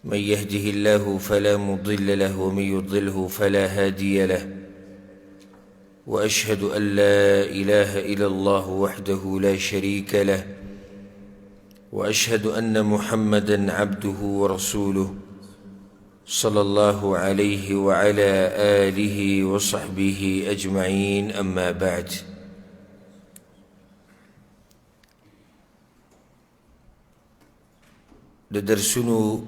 من يهده الله فلا مضل له ومن يضلله فلا هادي له وأشهد أن لا إله إلا الله وحده لا شريك له وأشهد أن محمدًا عبده ورسوله صلى الله عليه وعلى آله وصحبه أجمعين أما بعد. درسونو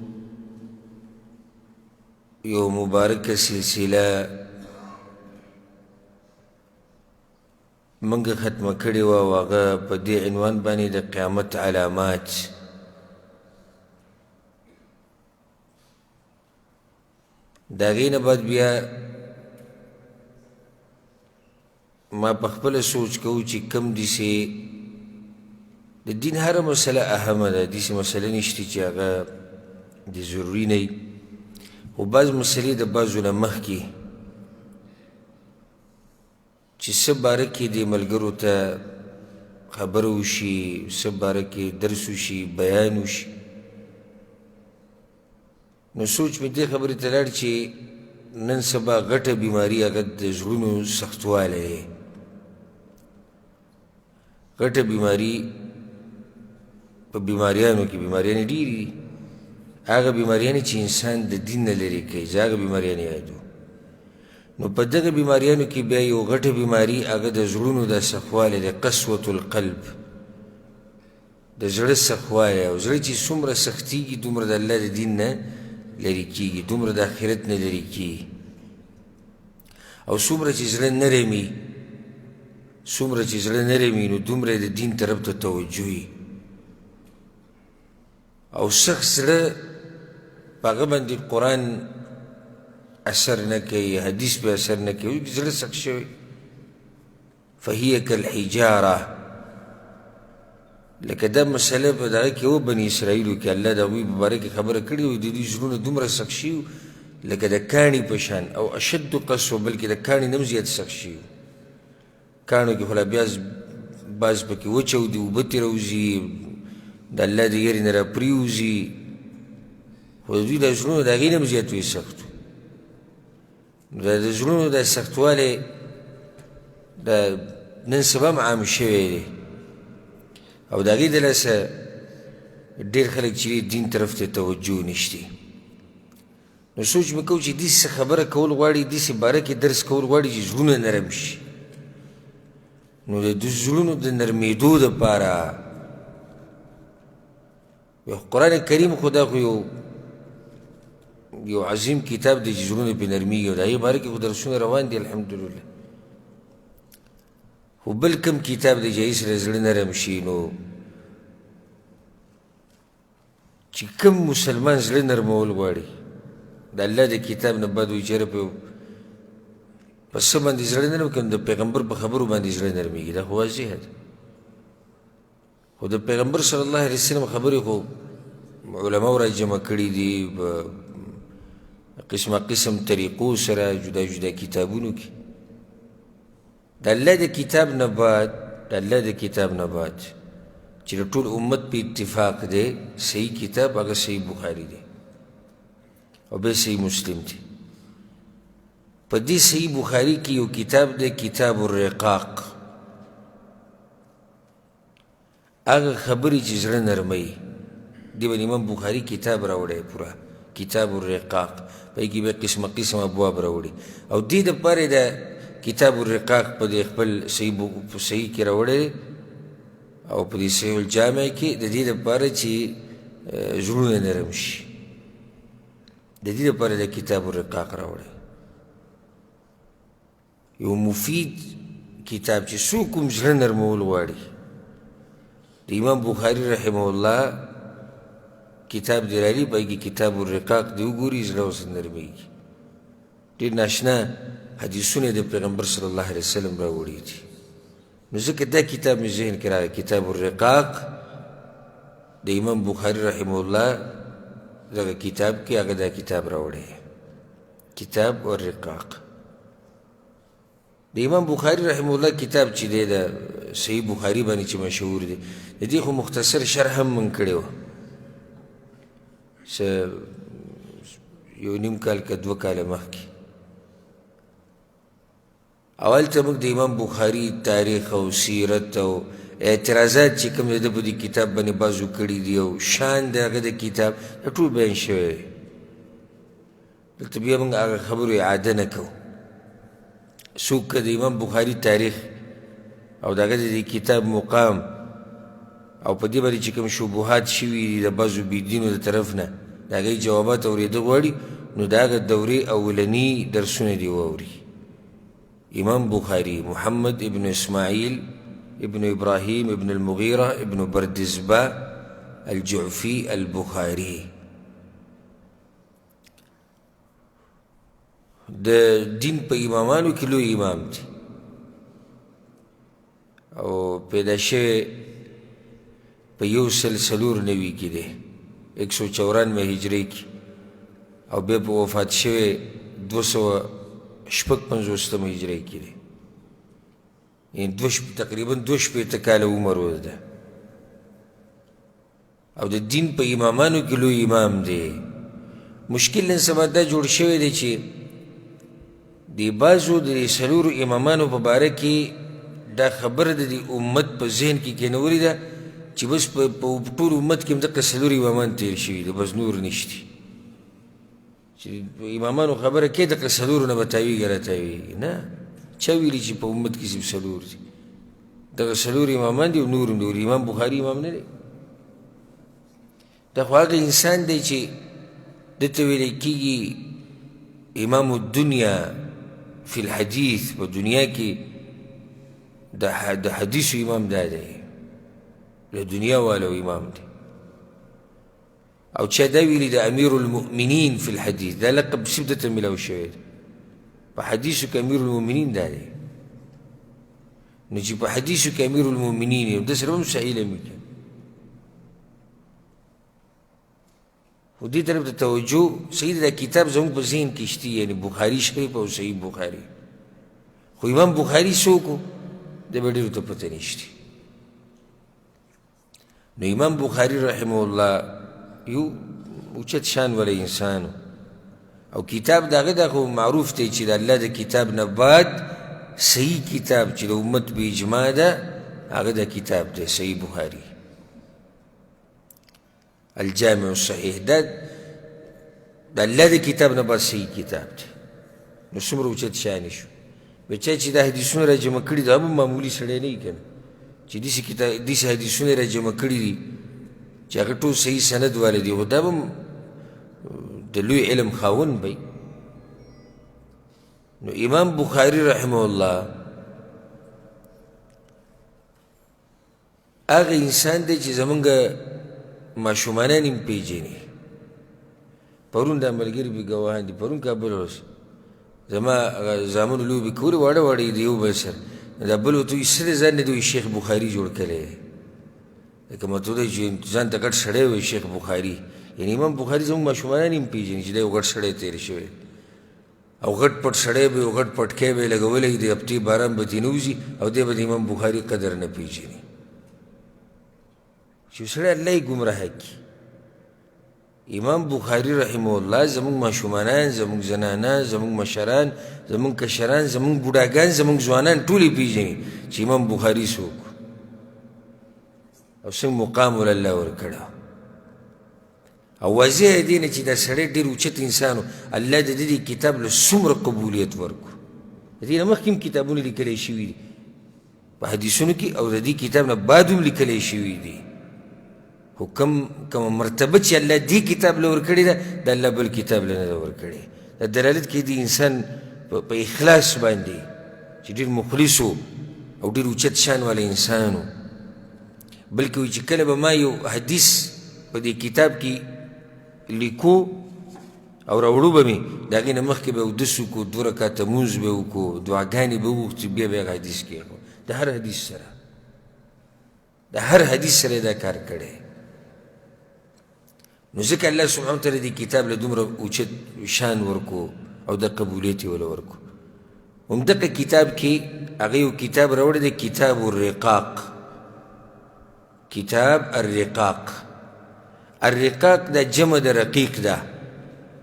یو مبارک سلسله منګه ختمه کړې وه او هغه په دې عنوان باندې د قیامت علامات. د هغې نه بعد بیا ما په خپله سوچ کوو چې کوم داسې د دین هره مسله اهمه ده، داسې مسله نشته چې هغه د ضروري نه وي، خو بعض مسلې د بعضو نه مخکې چې څه باره کې دې ملګرو ته خبره وشي، څه باره کې درس وشي، بیان وشي، نو سوچ مې دې خبرې ته لاړ چې نن سبا غټه بیماري هغه د زړونو سختوالی دی. غټه بیماري په بیماریانو کې بیماریانې ډېرې دي، هغه بیماریانې چې انسان د دین نه لرې کوي زه هغه بیماریانې یادو. نو په دغه بیماریانو کې بیا یو غټه بیماري هغه د زړونو د سخوالی د قسوة القلب، د زړه سخوالی، او زړه چې څومره سختېږي دومره د الله د دین نه لرې کېږي، دومره د آخرت نه لرې کېږي، او څومره چې زړه نرم وي، څومره چې زړه نرم وي نو دومره د دین طرف ته توجه وي، او سخت زړه په هغه باندې قرآن اثر نه کوي، حدیث به اثر نه کوي، زړه سخت شوی. فهي کالحجاره، لکه دا مسله په دغه کې و بني اسرائیلو کې الله د هغوی په باره کې خبره کړې وي، د دوی زړونه دومره سخت شوي لکه د کاڼي په شان، او اشد قسوه، بلکې د کاڼي نه هم زیات سخت شوي. کاڼو کې خو لا بیا بعض پکې وچاودي، اوبه ترې راوځي، د الله د یېرې نه راپرېوځي، خو د دوی د زړونو د هغې نه هم زیات وي سخت. نو د زړونو د سختوالی د نن سبا هم عام شوی دی، او د هغې د لاسه ډېر خلک چې دین طرف ته توجه نشته. نو سوچ مې کوو چې داسې خبره کول غواړي، داسې باره کې درس کول غواړي چې زړونه نرم شي. نو د زړونو د نرمېدو دپاره قرآن کریم خو دا خو یو عظیم کتاب دی چې زړونه پرې نرمېږي، او د هغې باره کې خو درسونه روان دي الحمدلله. خو بل کوم کتاب دی چې هغې سره زړه نرم شي، نو چې کوم مسلمان زړه نرمول غواړي د الله د کتاب نه بعد وایي چې یاره په څه باندې زړه نرم کړم، د پیغمبر په خبرو باندې زړه نرمېږي، دا خو واضح ده. خو د پیغمبر صلی الله علیه وسلم خبرې خو علماو را جمع کړي دي په قسمه قسم طریقو سره، جدا جدا کتابونو کې. د الله د کتاب نه بعد، د الله د کتاب نه بعد چې د ټول امت په اتفاق دی صحیح کتاب هغه صحیح بخاري دی، او بیا صحیح مسلم دی. په دې صحیح بخاري کې یو کتاب دی کتاب الرقاق، هغه خبرې چې زړه نرموي، دې باندې امام بخاري کتاب راوړی پوره کتاب الرقاق، په هغې کې بیا قسمه قسم ابواب راوړي، او دې دپاره د کتاب الرقاق په دې خپل صحیح کې راوړی، او په دې صحیح الجامع کې د دې دپاره چې زړونه نرم شي، د دې دپاره د کتاب الرقاق راوړی. یو مفید کتاب چې څوک هم زړه نرمول غواړي، د امام بخاري رحمه الله کتاب دی رالی، په هغې کې کتاب الرقاق دی وګوري، زړه ورسره نرمېږي. ډېر ناشنا حدیثونه د پیغمبر صلی الله علیه وسلم راوړي دي. نو ځکه دا کتاب مې ذهن کې راغی، کتاب الرقاق د امام بخاري رحمه الله دغه کتاب کې هغه دا کتاب راوړی، کتاب الرقاق. د امام بخاري رحمه الله کتاب چې دی د صحیح بخاري باندې چې مشهور دی، د دې خو مختصر شرح هم من کړی و، څه یو نیم کال که 2 کاله مخکې اول ته موږ د امام بخاري تاریخ او سیرت او اعتراضات چې کوم د په دې کتاب باندې بازو کړي دي او شان د هغه د کتاب دا ټول بیان شوی دی دلته بیا موږ هغه خبرو اعاده نه کوو څوک که د امام بخاري تاریخ او د هغه د دې کتاب مقام او په دې باندې چې کوم شبهات شوي دي د بعضو بېدینو د طرف نه د هغوی جوابات اورېده غواړي نو د هغه دورې اولني درسونه دې واوري امام بخاري محمد ابن اسماعیل ابن ابراهیم ابن المغیرة ابن بردزبا الجعفي البخاري د دین په امامانو کې لوی امام دی او پیدا شوی په 194 کې دی 194 هجري کې او بیا په وفات شوی 256 هجري کې دی یعنی تقریبا 2 کاله عمر وده او د دین په امامانو کې لوی امام دی مشکل نن سبا دا جوړ شوی دی چې د بعضو د څلورو امامانو په باره کې دا خبره د دې امت په ذهن کې کېنولې ده چې بس په ټول امت کې هم دغه څلور امامان تېر شوي دي بس نور نشته چې امامانو خبره کې دغه څلورو نه به تاویږي راتاویږي نه چا ویلي چې په امت کې صرف څلور دي دغه څلور امامان دي او نور هم دي امام بخاري امام نه دی دا خو هغه انسان دی چې دته ویلی کېږي امام الدنیا فی الحدیث په دنیا کې د حدیثو امام دا دی له دنیا والو امام دی او چا دا ویلي د امیر المؤمنین فی الحدیث دا لقب شدته ملاو شوی دی په حدیثو کې امیر المؤمنین دا دی نو چې په حدیثو کې امیر المؤمنین یم ده سره هم سهیله میکړه خو دې طرف ته توجه صحیح دا کتاب زموږ په ذهن کې شته یعنی بخاري شریف او صحیح بخاري خو امام بخاري څوک و د به ډېرو ته پته نشته نو امام بخاري رحمه الله یو اوچت شان والی انسان او کتاب د هغه دا خو معروف دی چې د الله د کتاب نه بعد صحیح کتاب چې د امت په اجماع ده هغه دا کتاب دی صحیح بخاري الجامع الصحیح دا د الله د کتاب نه بعد صحیح کتاب دی نو څومره اوچت شانې شو بچا چې دا حدیثونه را جمع کړي دا هم معمولي سړی نه وي که نه چې داسې حدیثونه را جمع کړي دي چې هغه ټول صحیح سند والا دي خو دا به هم د لوی علم خاوند بی نو امام بخاري رحمه الله هغه انسان دی چې زمونږ ماشومانان هم پیژني پرون دا ملګري به ګواهان دي پرون کابل اوس زما زامنو لوبې کولې واړه واړه دي یو بل سره دا بل ورته وایي څه دی ځان نه دی شیخ بخاري جوړ کړی لکه مطلب دی چې ځان ته ګډ سړی وایي شیخ بخاري یعنی امام بخاري زموږ ماشومانان هم پېژني چې دی یو غټ سړی تېر شوی او غټ پټ سړی به یو غټ پټکی به یې لګولی د هفتې باران به ترې نوځي او دی به د امام بخاري قدر نه پېژني چې سړی الله یې ګمراه کړي امام بخاري رحمه الله زموږ ماشومانان زموږ زنانان زموږ مشران زموږ کشران زموږ بوډاګان زموږ ځوانان ټول یې پېژني چې امام بخاري څوک او څنګه مقام ول الله ورکړی او واضح دی نه چې دا سړی ډېر اوچت انسان و الله د دې کتاب له څومره قبولیت ورکړو د دې نه مخکې هم کتابونه لیکلی شوي دي په حدیثونو کې او د دې کتاب نه بعد هم لیکلی شوي دي خو کومه مرتبه چې الله دې کتاب له ورکړې ده د الله بل کتاب له نه ده ورکړې دا دلالت کوي د انسان په اخلاص باندې چې ډېر مخلص و او ډېر اوچت شان والا انسان و بلکې وایي چې کله به ما یو حدیث په دې کتاب کې لیکو او راوړو به مې د هغې نه مخکې به اودس وکړو 2 رکعته مونځ به وکړو دعاګانې به وغوښتو بیا به هغه حدیث کېښو د هر حدیث سره د هر حدیث سره دا کار کړی نو ځکه الله سبحانه وتعالی دې کتاب له دومره اوچت شان ورکو او د قبولیت یې وله ورکو همدغه کتاب کې هغه یو کتاب راوړی دی کتاب الرقاق کتاب الرقاق الرقاق دا جمع د رقیق ده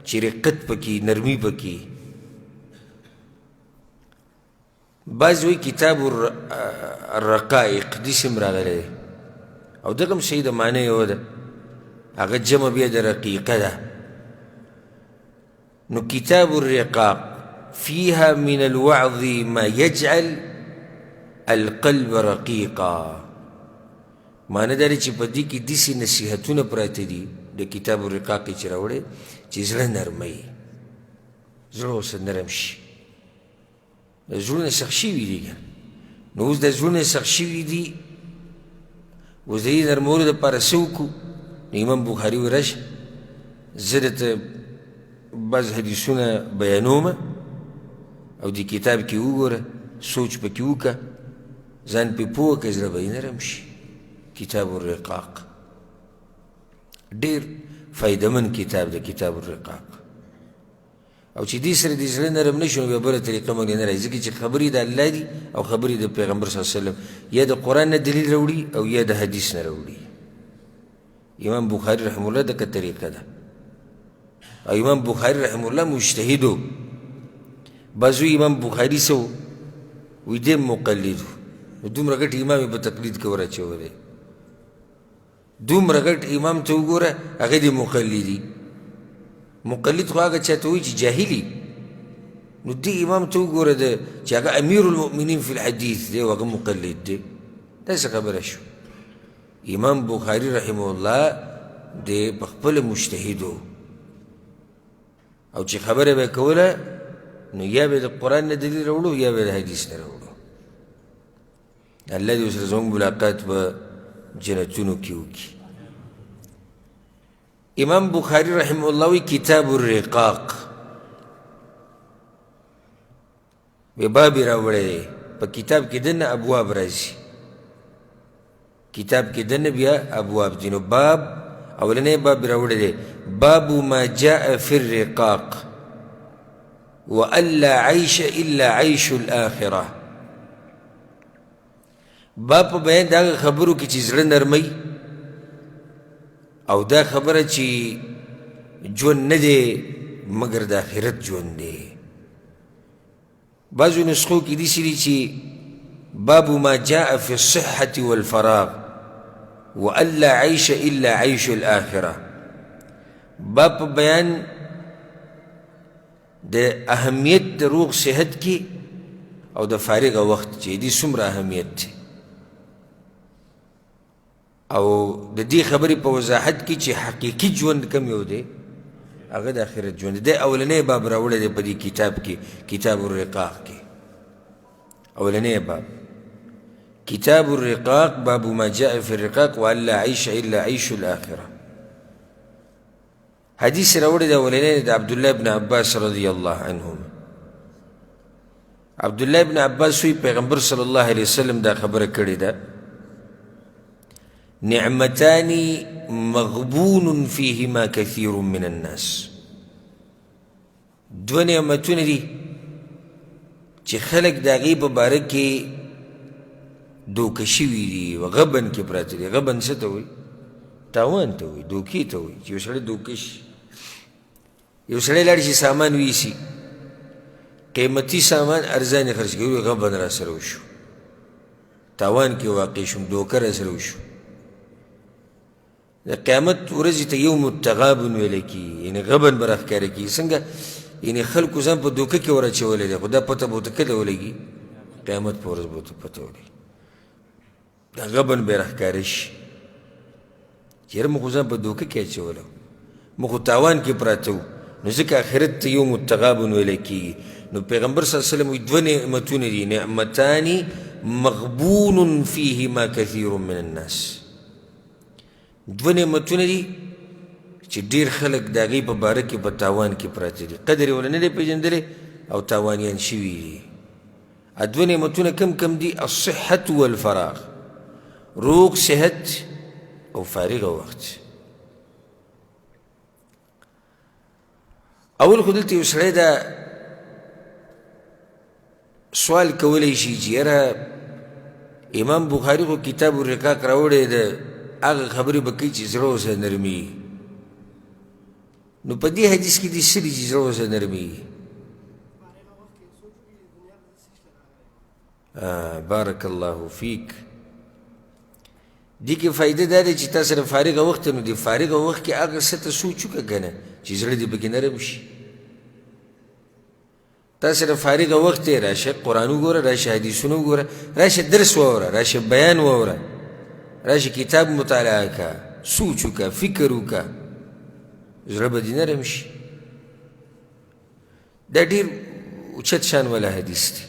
چې رقت پکې نرمي پکې. بعض وایي کتاب الرقائق داسې هم راغلی دی او دغه هم صحیح د معنی یوه ده، هغه جمع بیا د رقیقه ده. نو کتاب الرقاق فيها من الوعظ ما يجعل القلب رقيقا. معنی دا دی چې په دې کې داسې نصیحتونه پراته دي د کتاب الرقاق چې راوړی چې زړه نرموي، زړه ورسره نرم شي. د زړونه سخت شوي دي که نو اوس د زړونه سخت شوي دي، اوس د دې نرمولو دپاره څه وکړو؟ نو امام بخاري وایي راشه زه درته بعض حدیثونه بیانوم او دې کتاب کې وګوره، سوچ پکې وکړه، ځان پې پوه کړه، زړه به یې نرم شي. کتاب الرقاق ډېر فایدهمند کتاب دی کتاب الرقاق. او چې دې سره دې زړه نرم نه شي نو بیا بله طریقه موږ نه راځي، ځکه چې خبرې د الله دي او خبرې د پیغمبر صلی الله علیه وسلم یا د قرآن نه دلیل راوړي او یا د حدیث نه راوړي. امام بخاري رحمه الله دغه طریقه ده. او امام بخاري رحمه الله مجتهد و. بعض وایي امام بخاري څه و؟ وایي دی مقلد و. نو دومره ګټ امام یې په تقلید کې ورچولی، دومره ګټ امام ته وګوره هغه دی مقلدي. مقلد خو هغه چا ته وایي چې جاهلي. نو دې امام ته وګوره چې هغه امیر المؤمنین فی الحدیث دی او هغه مقلد دی، داسې خبره شو. امام بخاري رحمه الله دی پخپله مجتهد و او چې خبره به یې کوله نو یا به د قرآن نه دلیل راوړو یا به د حدیث نه راوړو. الله دې ورسره زموږ ملاقات په جنتونو کې وکړي. امام بخاري رحمه الله وی کتاب الرقاق بے باب راوړی په کتاب کې دنه ابواب راځي، کتاب کې دنه بیا ابواب دي. نو باب اولنی باب راوړی دی باب ما جاء في الرقاق وألا عيش إلا عيش الآخرة. باب په بیان د هغه خبرو کې چې زړه نرموي او دا خبره چې ژوند نه دی مګر د آخرت ژوند دی. بعضو نسخو کې داسې دي چې باب ما جاء في الصحة والفراغ وألا عيش إلا عيش الآخرة. باب په بیان د اهمیت د روغ صحت کې او د فارغه وخت چې دې څومره اهمیت دی، او د دې خبرې په وضاحت کې چې حقیقي ژوند کم یو دی هغه د آخرت ژوند دی. اولنی باب راوړی دی په دې کتاب کې کتاب الرقاق کې. اولنی باب کتاب الرقاق باب ما جاء في الرقاق وألا عيش إلا عيش الآخرة. حدیث راوړی دی اولنی د عبدالله بن عباس رضی الله عنهما. عبدالله بن عباس وی پیغمبر صلی الله علیه وسلم دا خبره کړې ده نعمتان مغبون فيهما كثير من الناس. دو نعمتونه دي چې خلق د هغې په باره کې دوکه شوي دي و غبن کې پراته دي. غبن څه ته وایي؟ تاوان ته وایي، دوکې ته وایي چې یو سړی دوکه شي. یو سړی لاړ شي سامان ویسي، قیمتي سامان ارزانې خرڅ کوي، غبن را سره وشو، تاوان کې واقع شوم، دوکه را سره وشو. د قیامت ورځې ته یوم التغابن ویلی کېږي، یعنې غبن به راښکاره کېږي. څنګه یعنې خلکو ځان په دوکه کې ورچولی دی، خو دا پته به ورته کله ولګي؟ قیامت په ورځ به ورته پته ولګي، دا غبن به یې راښکاره شي. چېرې موږ خو ځان په دوکه کې اچولی، موږ خو تاوان کې پراته وو، نو ځکه آخرت ته یوم التغابن ویلی کېږي. نو پیغمبر صلی الله علیه وسلم وایي دوه نعمتونه دي نعمتان مغبون فیهما کثیر من الناس. دوه نعمتونه دي چې ډېر خلک د هغې په باره کې په تاوان کې پراته دي، قدر یې ونه نه دی پېژندلی او تاوانیان شوي دي. دوه نعمتونه کم کم دي؟ الصحة والفراغ، روغ صحت او فارغه وخت. اول خو دلته یو سړی دا سوال کولی شي چې یاره امام بخاري خو کتاب الرقاق راوړی ده، هغه خبرې به کوي چې زړه ورسره نرمي. نو په دې حدیث کې دې څه دي چې زړه ورسره نرمېږي؟ بارک الله فیک. دې کې فایده دا دی چې تا سره فارغه وخت نو د فارغه وخت کې هغه څه ته سوچ وکړه که نه چې زړه دې پکې نرم شي. تا سره فارغه وخت دی، راشه قرآن وګوره، راشه حدیثونه وګوره، راشه درس واوره، راشه بیان واوره، راشه کتاب مطالعه که، سوچ وکړه، فکر وکړه، زړه به دې نرم شي. دا ډېر اوچت شان والا حدیث دی،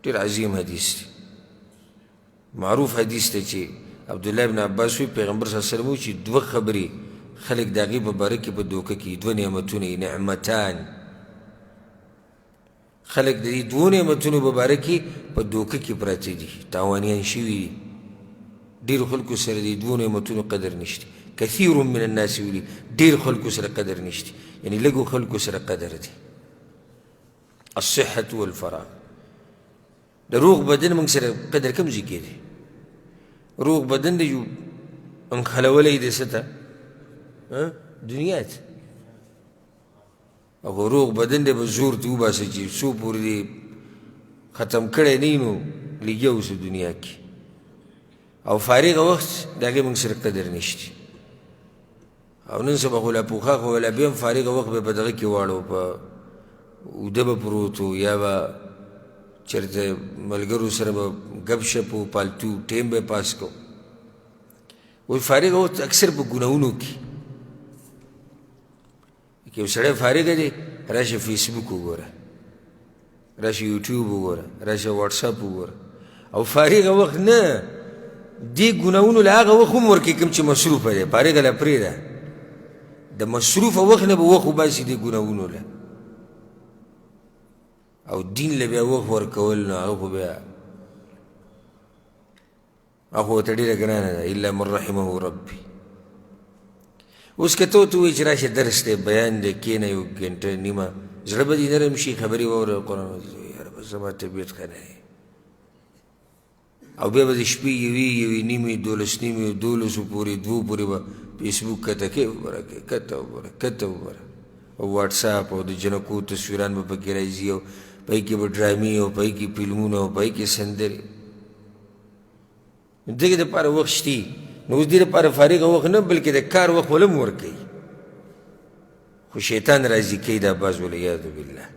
ډېر عظیم حدیث دی، معروف حدیث دی چې عبدالله ابن عباس وی پیغمبر صلی الله علیه وسلم وی چې دوه خبرې خلک د هغې په باره کې په دوکه کې، دوه نعمتونه، نعمتان، خلک د دې دوو نعمتونو په باره کې په دوکه کې پراته دي، تاوانیان شوي دي. ډېرو خلکو سره د دوو نعمتونو قدر نشته. کثیر من الناس ویلي ډېر خلکو سره قدر نشته، یعنې لږو خلکو سره قدر دی. الصحة والفراغ. د روغ بدن موږ سره قدر کوم ځای کې دی؟ روغ بدن دی جو انخلولی دی څه ته؟ دنیا ته. او روغ بدن دی به زور ته وباسه چې څو پورې دی ختم کړی نه وي نو لګیا اوسه دنیا کې. او فارغه وخت د هغې موږ سره قدر نشته. او نن سبا خو لا پوښاک خو لا بیا هم فارغه وخت به په دغه کې واړو، په اوده به پروت و، یا به چېرته ملګرو سره به ګپ شپ و، پالتو ټیم به پاس کو. وایي فارغه وخت اکثر په ګناهونو کې که یو سړی فارغه دی راشه فیسبوک وګوره، راشه یوټیوب وګوره، راشه واټساپ وګوره. او فارغه وخت نه دې ګناهونو له هغه وخت هم ورکوي کوم چې مصروفه دی، فارغه له پرېږده، د مصروفه وخت نه به وخت وباسي دې ګناهونو له. او دین له بیا وخت ورکول نو هغه خو بیا هغه خو ورته ډېره ګرانه ده، الا من رحمه ربي. اوس که ته ورته ووایې چې راشه درس دی، بیان دی، کښېنه یو ګنټه نیمه، زړه به دې نرم شي، خبرې واوره، قرآن یاره بس زما طبیعت ښه نه دی. او بیا به د شپې یوې نیمې، 12 نیمې، 12 پورې، 2 پورې به فیسبوک کته کې وګوره، کته وګوره، کته وګوره. او واټساپ او د جنکو تصویران به پکې راځي، او پای کې به ډرامې، او پای کې فلمونه، او پای کې سندرې. دغې دپاره وخت شتي. نو اوس دې دپاره فارغه وخت نه بلکې د کار وخت ولم ورکوي، خو شیطان راضي کوي دا بعض والعیاذ بالله.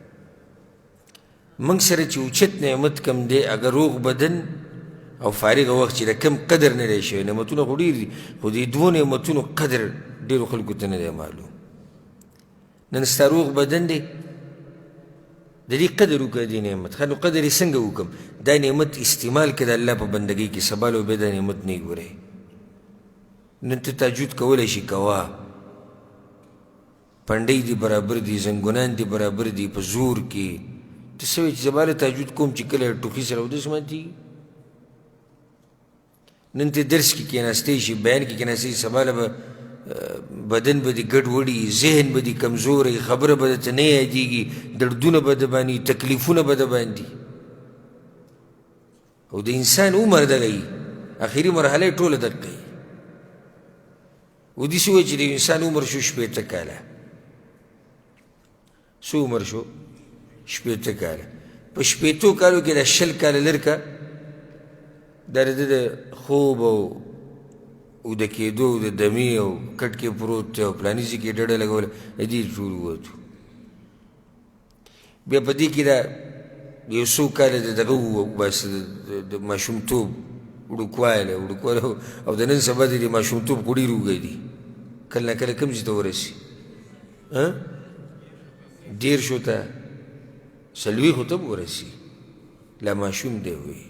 موږ سره چې اوچت نعمت کم دی، اگر روغ بدن او فارغه وخت چې د کم قدر نه دی شوی. نعمتونه خو ډېر دي، خو دې دوو نعمتونو قدر ډېرو خلکو ته نه دی معلوم. نن ستا روغ بدن دی، د دې قدر وکړه، دې نعمت. ښه نو قدر یې څنګه وکړم؟ دا نعمت استعمال کړه د الله په بندګۍ کې، سبا له بیا دا نعمت نه ګورئ. نن ته تهجد کولی شي، کوه، پنډۍ دې برابر دي، زنګونان دې برابر دي، په زور کې ته څه وایې چې سبا له تهجد کوم چې کله ټوخي سره اودس ماتېږي. نن ته درس کې کېناستی شي، بیان کې کېناستی شي، سبا له به بدن به دې ګډ وړي، ذهن به دې کمزوری، خبره به درته نه یادېږي، دردونه به د باندې، تکلیفونه به د باندې. او د انسان عمر دغه وي، اخري مرحله یې ټوله دقه وي. و داسې وایي چې د انسان عمر شو 80 کاله. څو عمر شو؟ 80 کاله. په 80 کالو کې د 20 کاله لر که دا د ده د خوب او اوده کېدو او د دمې او کټ کې پروت دی او پلاني ځای کې ډډه لګوله، د دې ټول ووتو. بیا په دې کې دا یو څو کاله د دغه وباسه، د ماشومتوب وړوکوالی او د نن سبا د دې ماشومتوب خو ډېر اوږی دي، کله نه کله کوم ځای ته ورسي، 10 ته 40 ته به ورسي، لا ماشوم دی وایي،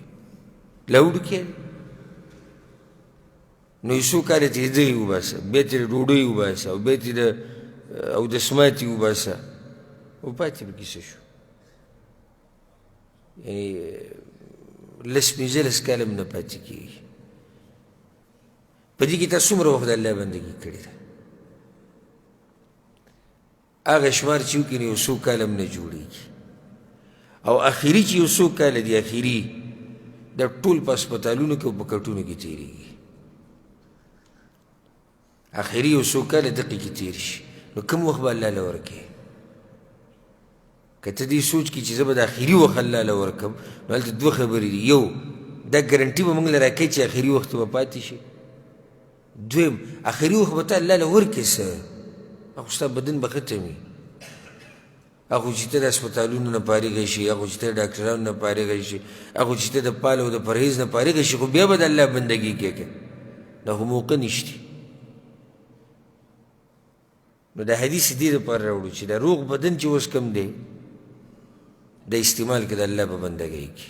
لا وړوکی دی. نو یو څو کاله ترې دغې وباسه، بیا ترې ډوډۍ وباسه، او بیا ترې اودس ماتې وباسه، او پاتې پکې څه شو؟ یعنې 10-15 کاله هم نه پاتې کېږي. په دې کې تا څومره وخت د الله بندګي کړې ده؟ هغه شمار چې وکړي نو یو څو کاله هم نه جوړېږي. او اخري چې یو څو کاله دي، اخري دا ټول په هسپتالونو کې او په کټونو کې تېرېږي. اخري یو څو کاله دقې کې تېر شي، نو کوم وخت به الله له ورکې که ته دې سوچ کړي چې زه به د اخري وخت الله له ورکړم نو هلته دوه خبرې دي یو دا ګرنټي به موږ له راکوي چې اخري وخت به پاتې شي دویم اخري وخت به ته الله له ورکړې څه هغه ستا بدن به ختم وي هغه چې ته د هسپتالونو نه فارغه شي هغه چې ته د ډاکټرانو نه فارغه شي هغه چې ته د پال او د پرهیز نه فارغه شي خو بیا به د الله بندګي کېږي دا خو موقع نشته نو دا حدیث دې دپاره راوړو چې دا روغ بدن چې اوس کم دی د استعمال کې د الله په بندګۍ کې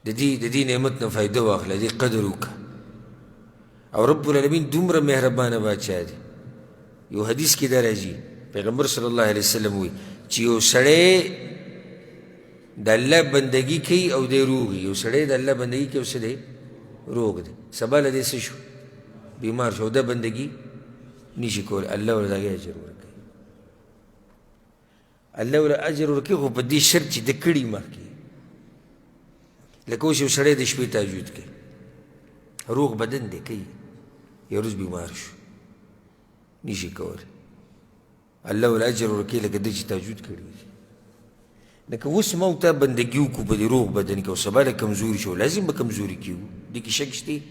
د دې نعمت نه فایده واخله دې قدر وکړه او رب العالمین دومره مهربانه باچا دی یو حدیث کې دا راځي پیغمبر صلی الله علیه وسلم وایي چې یو سړی د الله بندګي کوي او دی روغ یو سړی د الله بندګي کوي او څه دی روغ دی سبا له دې څه شو بیمار شو دا بندګي نشي کولی الله ورته هغې اجر ورکوي الله ورته اجر ورکوي خو په دې شرط چې ده کړي مخکې لکه اوس یو سړی د شپې تهجد کوي روغ بدن دی کوي یو ورځ بیمار شو نشي کولی الله ورته اجر ورکوي لکه ده چې تهجد کړي وي لکه اوس ما ورته بندګي وکړو په دې روغ بدن کې او سبا له کمزوري شو لازم به کمزوري کیو دې کې شک شته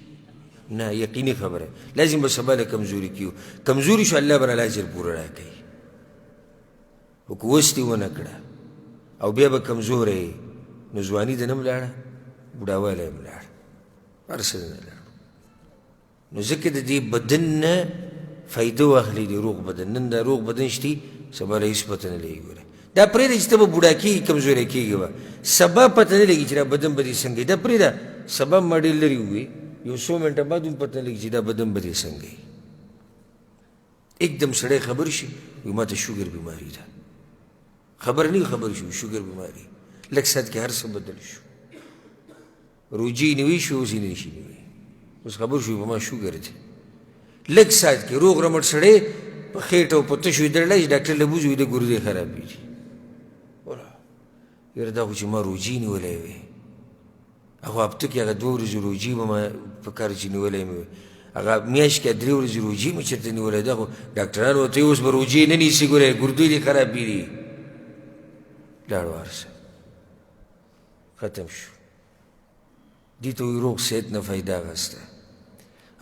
نه یقیني خبره لازم به سبا له کمزوري کیو کمزوري شو الله به اجر پوره راکوي خو که اوس دې ونه کړه او بیا به کمزوری نو ځواني دې نه ولاړه بوډاوالی یې ولاړه هر څه نه لاړو نو ځکه د دې بدن نه فایده واخلي د روغ بدن نن دا روغ بدن شتي سبا له هېڅ پته نه لګي ګوره دا پرېږده چې ته به بوډا کېږي کمزوری کېږي به سبا پته نه لګي چې دا بدن به دې څنګه دا پرېږده سبا ما ډېر لرې ووي یو څو منټه بعد هم پته نه لګي چې دا بدن به دې څنګه एकदम سړی خبر شي وایي ما ته شوګر بیماري ده خبر نه خبر شو شوګر بیماري لږ ساعت کې هر څه بدل شو روجي نوي شو اوس یې نشي نوي اوس خبر شو په ما شوګر دی لږ ساعت کې روغ رمټ سړی په خېټه او په تشو یې درلی چې ډاکټر له بوځي د ګردې خرابېږي یاره دا خو چې ما روجي نیولی وی هغه هفته کې هغه 2 ورځې روجي به ما په کار چې نیولی مې وی هغه میاشت کې 3 ورځې روجي مې چېرته نیولی دا خو ډاکټران ورته اوس به روجي نه نیسي ګورې ګردې دې خرابېږي لاړو هر څه ختم شو دې ته وایي روغ صحت نه فایده اخیسته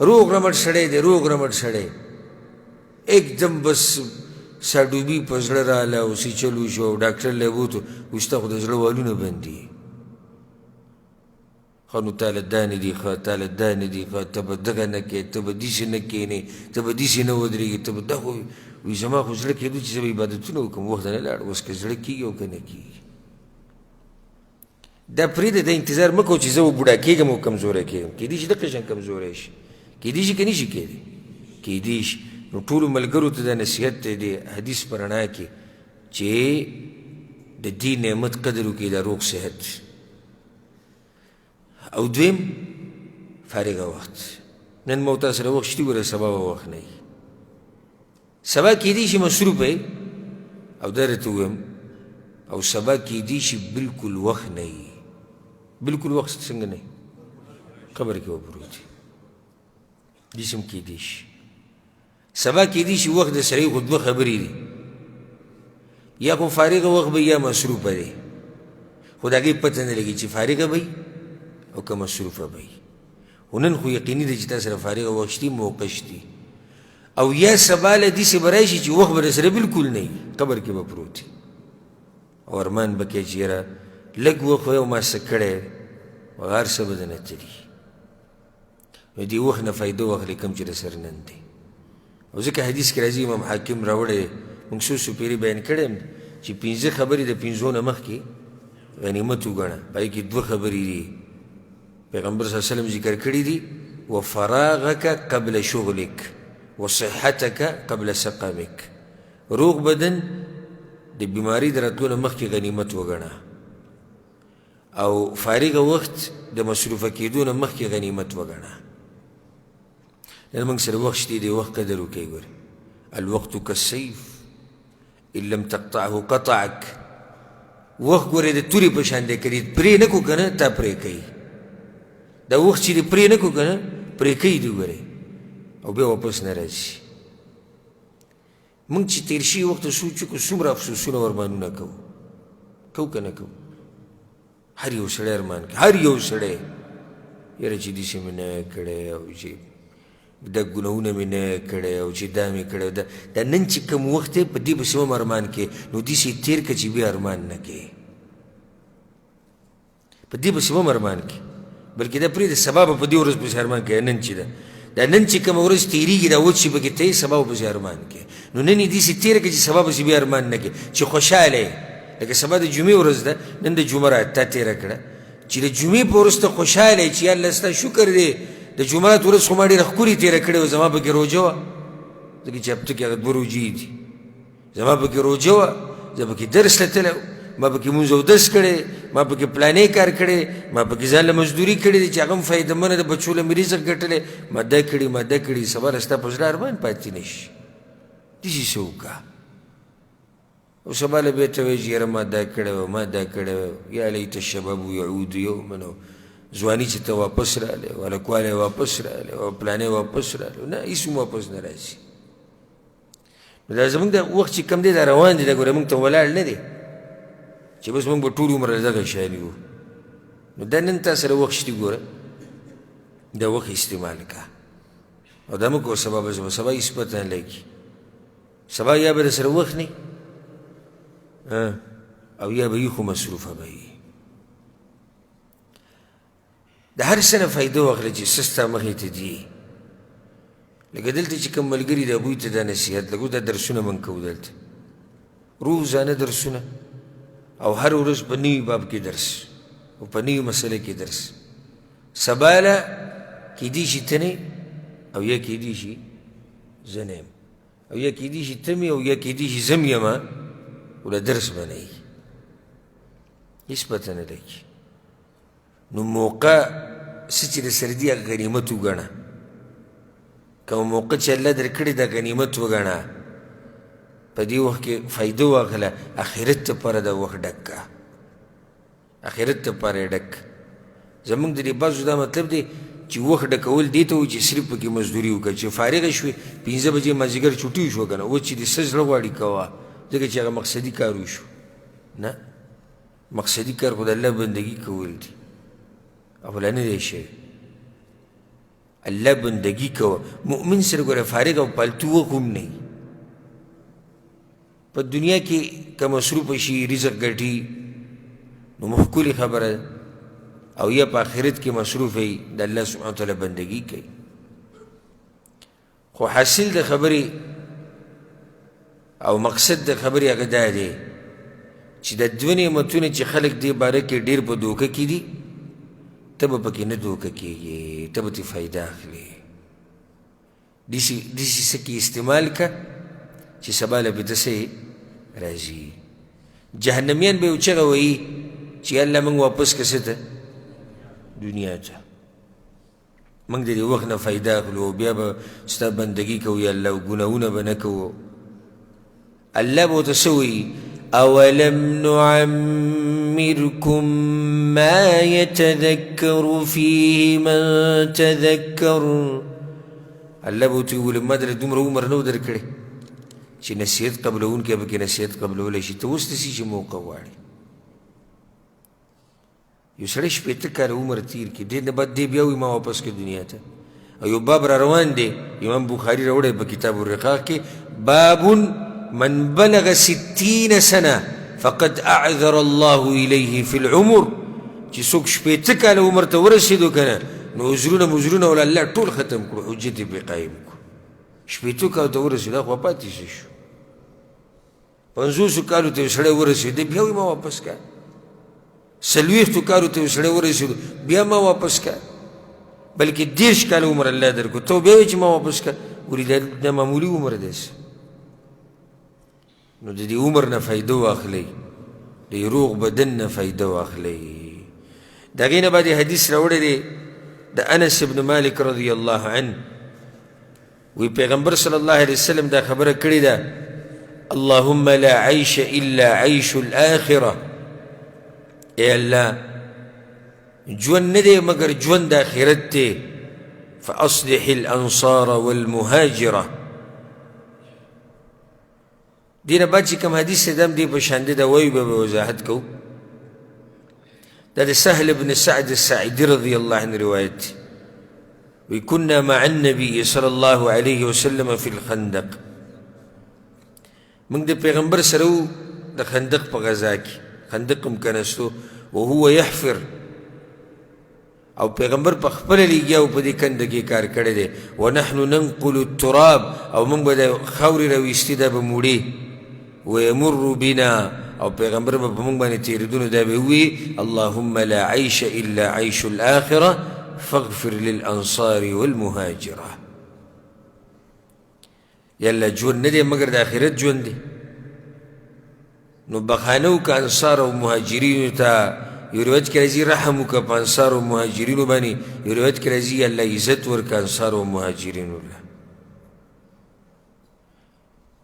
روغ رمټ سړی دی روغ رمټ سړی एकदम بس ساډوبي په زړه راله او سیچل وشو او ډاکټر له یې بوتو وایي ستا خو د زړه والونه بند دي ښه نو تاله دا نه دي ښه تاله دا نه دي ښه ته به دغه نه کوې ته به داسې نه کښېنې ته به داسې نه ودرېږې ته به دا خو وایي زما خو زړه کېدو چې زه به عبادتونه وکړم وخت نه لاړ اوس که زړه کېږي او که نه کېږي دا پرېږده دا انتظار مه کوه چې زه به بوډا کېږم او کمزوری کېږم کېدای شي دقه شان کمزوری شي کېدای شي که نه شي کېدی کېدای شي نو ټولو ملګرو ته دا نصیحت دی د حدیث په رڼا کې چې د دې نعمت قدر وکړي دا روغ صحت او دویم فارغه وخت نن مو تاسو سره وخت شتي ګوره سبا به وخت نه وي سبا کېدای شي مصروف وی او دا درته ووایم او سبا کېدای شي بلکل وخت نه وي بلکل وخت څنګه نه وي قبر کې به پروت وي داسې هم کېدای شي سبا کېدای شي وخت د سړی خو 2 خبرې دي یا خو فارغه وخت به یا مصروفه دی خو د هغې پته نه لګي چې فارغه به او که مصروفه به خو نن خو یقیني دی چې تا سره فارغه وخت شتي موقع شتي او یا سبا له داسې به راشي چې وخت به در سره بلکل نه وي قبر کې به پروت وي او ارمان به کوې چې یاره لږ وخت وی او ما څه کړی او هر څه به درنه تلي نو دې وخت نه فایده واخلې کوم چې در سره نن دی او ځکه حدیث کې راځي امام حاکم راوړی موږ څو پیرې بیان کړی یم چې 5 خبرې د 5 نه مخکې غنیمت وګڼه پای کې 2 خبرې دي پیغمبر صلی الله علیه وسلم ذکر کړي دي وفراغک قبل شغلک وصحتک قبل سقمک روغ بدن د بیماری د راتلو نه مخکې غنیمت وګڼه او فارغه وخت د مصروفه کېدو نه مخکې غنیمت وګڼه نن موږ سره وخت شتي دی وخت قدر وکړئ ګورې الوقت کالسیف ان لم تقطعه قطعک وخت ګورې د تورې په شان دی که دې پرې نه کړو که نه تا پرې کوي دا وخت چې دې پرې نه کړو که نه پرې کوي دې ګورې او بیا واپس نه راځي موږ چې تېر شوي وخت ته سوچ وکړو څومره افسوسونه او ارمانونه کوو که نه کوو؟ هر یو سړی ارمان کوي، هر یو سړی، یاره چې داسې مې نه کړی او چې دا ګناهونه مې نه کړی او چې دا مې کړی دا نن چې کوم وخت دی په دې پسې هم ارمان کوې، نو داسې تېر کړه چې بیا ارمان نه کوې، په دې پسې هم ارمان کوې، بلکې دا پرېږده سبا به په دې ورځ پسې ارمان کوې، نن چې ده دا نن چې کومه ورځ تېرېږي دا اوس چې پکې ته یې سبا به پسې ارمان کوې، نو نن یې داسې تېره کړه چې سبا پسې بیا ارمان نه کوې، چې خوشحاله یې. لکه سبا د جمعې ورځ ده، نن د جمعرات تا تېره کړه چې د جمعې په ورځ ته خوشحاله یې چې یا الله ستا شکر دی د جمعرات ورځ خو ما ډېره ښکلې تېره کړې وه، زما پکې روژه وه، ځکه چې هفته کې هغه 2 روژې دي، زما پکې روژه وه، زه پکې درس ته تللی، ما پکې مونځ اودس کړی، ما پکې پلانې کار کړی، ما پکې ځان له مزدوري کړې دی چې هغه هم فایدهمنه ده، بچو له مې رزق ګټلی، ما دا کړي ما دا کړي، سبا له ستا په زړه ارمان پاتې نه شي. داسې څه وکړه او سبا له بیا ته وایي چې یاره ما دا کړی وه ما دا کړی وه، یا لیت الشباب یعود یوما، ځواني چې ته واپس راغلی، هلکوالی واپس راغلی او پلانې واپس راغلی، نه هېڅ هم واپس نه راځي. نو دا زموږ د وخت چې کوم دی دا روان دی، دا ګوره موږ ته ولاړ نه دی چې بس موږ به ټول عمر له دغه شیان یو. نو دا نن تا سره وخت شتي ګوره، دا وخت استعمال که او دا مه کوه سبا به زه سبا هېڅ پته نه لګي، سبا یا به در سره وخت نه او یا به یې خو مصروفه به یې. د هر څه نه فایده واخله چې څه ستا مخې ته دي. لکه دلته چې کوم ملګري دي هغوی ته دا نصیحت لګو، دا درسونه موږ کوو دلته روزانه درسونه، او هر ورځ په نوي باب کې درس او په نوي مسله کې درس. سبا له کیدای شي ته نه او یا کیدای شي زه نه یم، او یا کیدای شي ته مې او یا کیدای شي زه مې یم، ولا درس به نه وي، هېڅ پته نه لګي. نو موقع څه چې درسره دي هغه غنیمت وګڼه، کومه موقع چې الله درکړې دا غنیمت وګڼه، په دې وخت کې فایده واخله، آخرت دپاره دا وخت ډک که، آخرت دپاره یې ډک. زموږ د دې بعضو دا مطلب دی چې وخت ډکول دې ته وایي چې صرف پکې مزدوري وکړه، چې فارغه شوې 5 بجې مازدیګر چوټي وشوه که نه، اوس چې دې څه زړه غواړي کوه، ځکه چې هغه مقصدي کار وشو. نه، مقصدي کار خو د الله بندګي کول دي او بله نه دی شوی، الله بندګي کوه. مؤمن سره ګوره فارغ او پالتو وخت هم نه وي، په دنیا کې که مصروفه شي رزق ګټي نو ښکلې خبره ده، او یا په آخرت کې مصروفه وي د الله سبحانه وتعالی بندګي کوي. خو حاصل د خبرې او مقصد د خبرې هغه دا دی چې د 2 نعمتونه چې خلک دې باره کې ډېر په دوکه کې دي، ته به پکې نه دوکه کېږې، ته به ترې فایده اخلې. داسې څه کې استعمال که چې سبا له پې ته څه راځي. جهنمیان به یو چغه وایي چې الله موږ واپس که څه ته دنیا ته، موږ د دې وخت نه فایده اخلو، بیا به ستا بندګي کوو یا الله، ګناهونه به نه کوو. الله به ورته څه وایي؟ اولم نعمركم ما يتذكر فيه من تذكر. الله به ورته وویل ما در دومره عمر نه و درکړی چې نصیحت قبلونکی به کې نصیحت قبلولی شي، ته اوس داسې چې موقع غواړې. یو سړی 80 کاله عمر تیر کړي، دې نه بعد دې بیا وایي ما واپس کړه دنیا ته. او یو باب را روان دی، امام بخاري راوړی په کتاب الرقاق کې، باب من بلغ 60 سنه فقد اعذر الله الیه فی العمر. چې څوک 80 کاله عمر ته ورسېدو که نه، نو عذرونه مزرونه ولا الله ټول ختم کړو، حجت یې پرې قایم کړو. 80 کالو ته ورسېدو خو پاتې شو، 50 کالو ته یو سړی ورسېده بیا وایي ما واپس که، 40 کالو ته یو سړی ورسېدو بیا ما واپس که، بلکې 30 کاله عمر الله درکړو، ته بیا وایي چې ما واپس که. ولې دا معمولي عمر دی. نو د دې عمر نه فایده واخلئ، د روغ بدن نه فایده واخلئ. د هغې نه بعد حدیث راوړی دی د انس بن مالک رضی الله عنه، وی پیغمبر صلی الله علیه وسلم دا خبره کړې ده، اللهم لا عیش الا عیش الاخره. ای الله ژوند نه دی مګر ژوند د آخرت دی. فاصلح الانصار والمهاجره. دې نه بعد چې کوم حدیث دی دا هم دې په شان دی دا وایو به وضاحت کوو دا د سهل بن سعد الساعدي رضی الله عنه روایت دی وی كنا مع النبي صلى الله عليه وسلم في الخندق موږ د پیغمبر سره وو د خندق په غزا کې خندق هم کنستو وهو يحفر او پیغمبر په خپله لګیا و په دې کنده کې کار کړی دی ونحن ننقل التراب او موږ به د خاورې راویستي دا به موړې ويمر بنا او پیغمبر به په موږ باندې تېرېدونو دا به ووي اللهم لا عيش الا عيش الآخرة فاغفر للأنصار والمهاجرة یالله ژوند نه دی مګر د آخرت ژوند دی نو بخانه وکړه انصار او مهاجرینو ته یو روایت کې راځي رحم وکړه په انصار او مهاجرینو باندې یو روایت کې راځي الله عزت ورکړه انصار او مهاجرینو له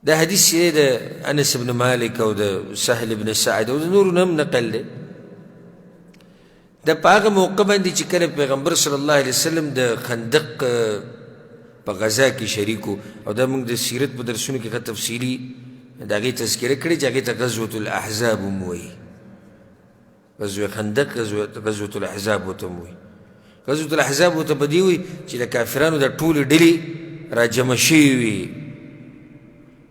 دا حدیث چې د انس بن مالک او د سهل بن سعد او د نورو نه هم نقل دی دا په هغه موقع باندې چې کله پیغمبر صلی الله علیه وسلم د خندق په غزا کې شریک او دا موږ د سیرت په درسونو کې ښه تفصیلي د هغې تذکره کړې چې هغې ته غزوة الاحزاب هم وایي غزوه خندق غزوة الاحزاب ورته هم وایي غزوة الاحزاب ورته په دې وایي چې د کافرانو د ټولې ډلې راجمع شوي وي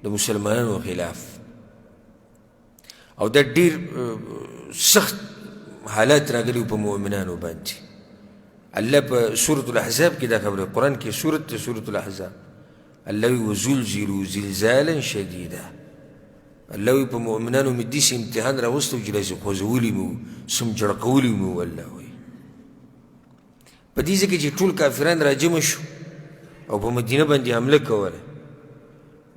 د مسلمانانو خلاف او دا ډېر سخت حالات راغلي په مؤمنانو باندې الله په سورة الاحزاب کې دا خبره قرآن کې سورة الاحزاب الله وی وزلزلوا زلزالا شدیدا الله وی په مؤمنانو مې داسې امتحان راوستی و چې داسې خوځولي مو سم جړقولي مو الله وی په دې ځای کې چې ټول کافران راجمع شو او په مدینه باندې حمله کوله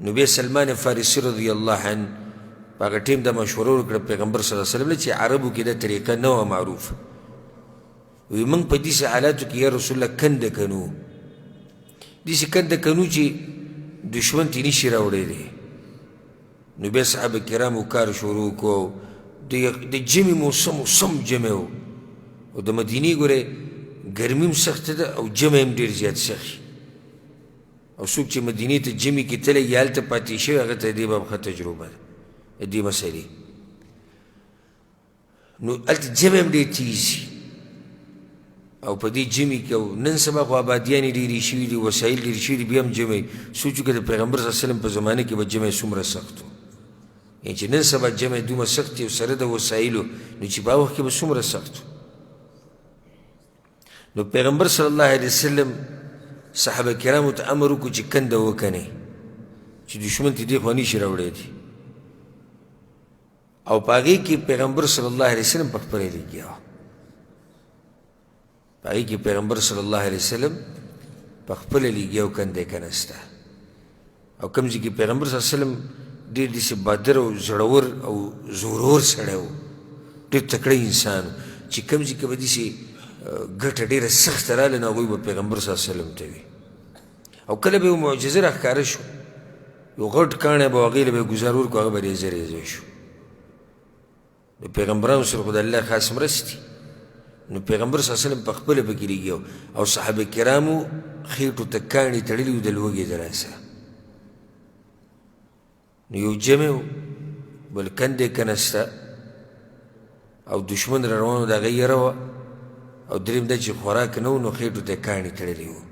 نو بیا سلمان فارسي رضی الله عنه په هغه ټیم دا مشوره وکړه پیغمبر صلی الله علیه وسلم چې عربو کې دا طریقه نه وه معروفه وی موږ په داسې حالاتو کې یا رسول الله کنده کنو داسې کنده کنو چې دشمن ترې نشي راوړی نو بیا صحابه کرامو کار شروع کو د جمع موسم سم جمع و او د مدینې ګورې ګرمي هم سخته ده او جمع هم ډېر زیات سخت او څوک چې مدینې ته جمع کې تللی یا هلته پاتې شوی هغه ته دې به ښه تجربه ده د دې مسلې نو هلته جمع هم ډېر تیز او په دې جمع کې او نن سبا خو آبادیانې ډېرې شوي دي وسایل ډېر شوي دي بیا هم جمع سوچ وکړه د پیغمبر صلی الله علیه وسلم په زمانه کې به جمع څومره سخت و یعنې چې نن سبا جمع دومره سخت او سره د وسایلو نو چې په هغه وخت کې به څومره سخت نو پیغمبر صلی الله علیه وسلم صحابه کرامو ته امر وکړو چې کنده وکنئ چې دشمن ته دې خوا نشي راوړی او په هغې کې پیغمبر صلی الله علیه وسلم په خپله لګیا و په هغې کې پیغمبر صلی الله علیه وسلم په خپله لګیا و کنده یې کنسته او کوم ځای کې پیغمبر صلی الله علیه وسلم ډېر داسې بادر او زړور او زورور سړی و ډېر تکړه انسان چې کوم ځای کې به داسې ګټه ډېره سخته راغله نو هغوی به پیغمبر صلی الله علیه وسلم ته وي او کله به یو معجزه راښکاره شو یو غټ کاڼی به هغې له به یې ګزار ورکړو هغه به ریزه ریزه شو نو پیغمبرانو سره خو د الله خاص مرستې نو پیغمبر صلی الله علیه وسلم په خپله پکې لګیا او صحابه کرامو خېټو ته کاڼي تړلي وو د لوږې د لاسه نو یو جمع و بل کنده یې کنسته او دشمن را روان و د هغه یره وه او دریم دا چې خوراک نه و نو خېټو ته یې کاڼي تړلي وو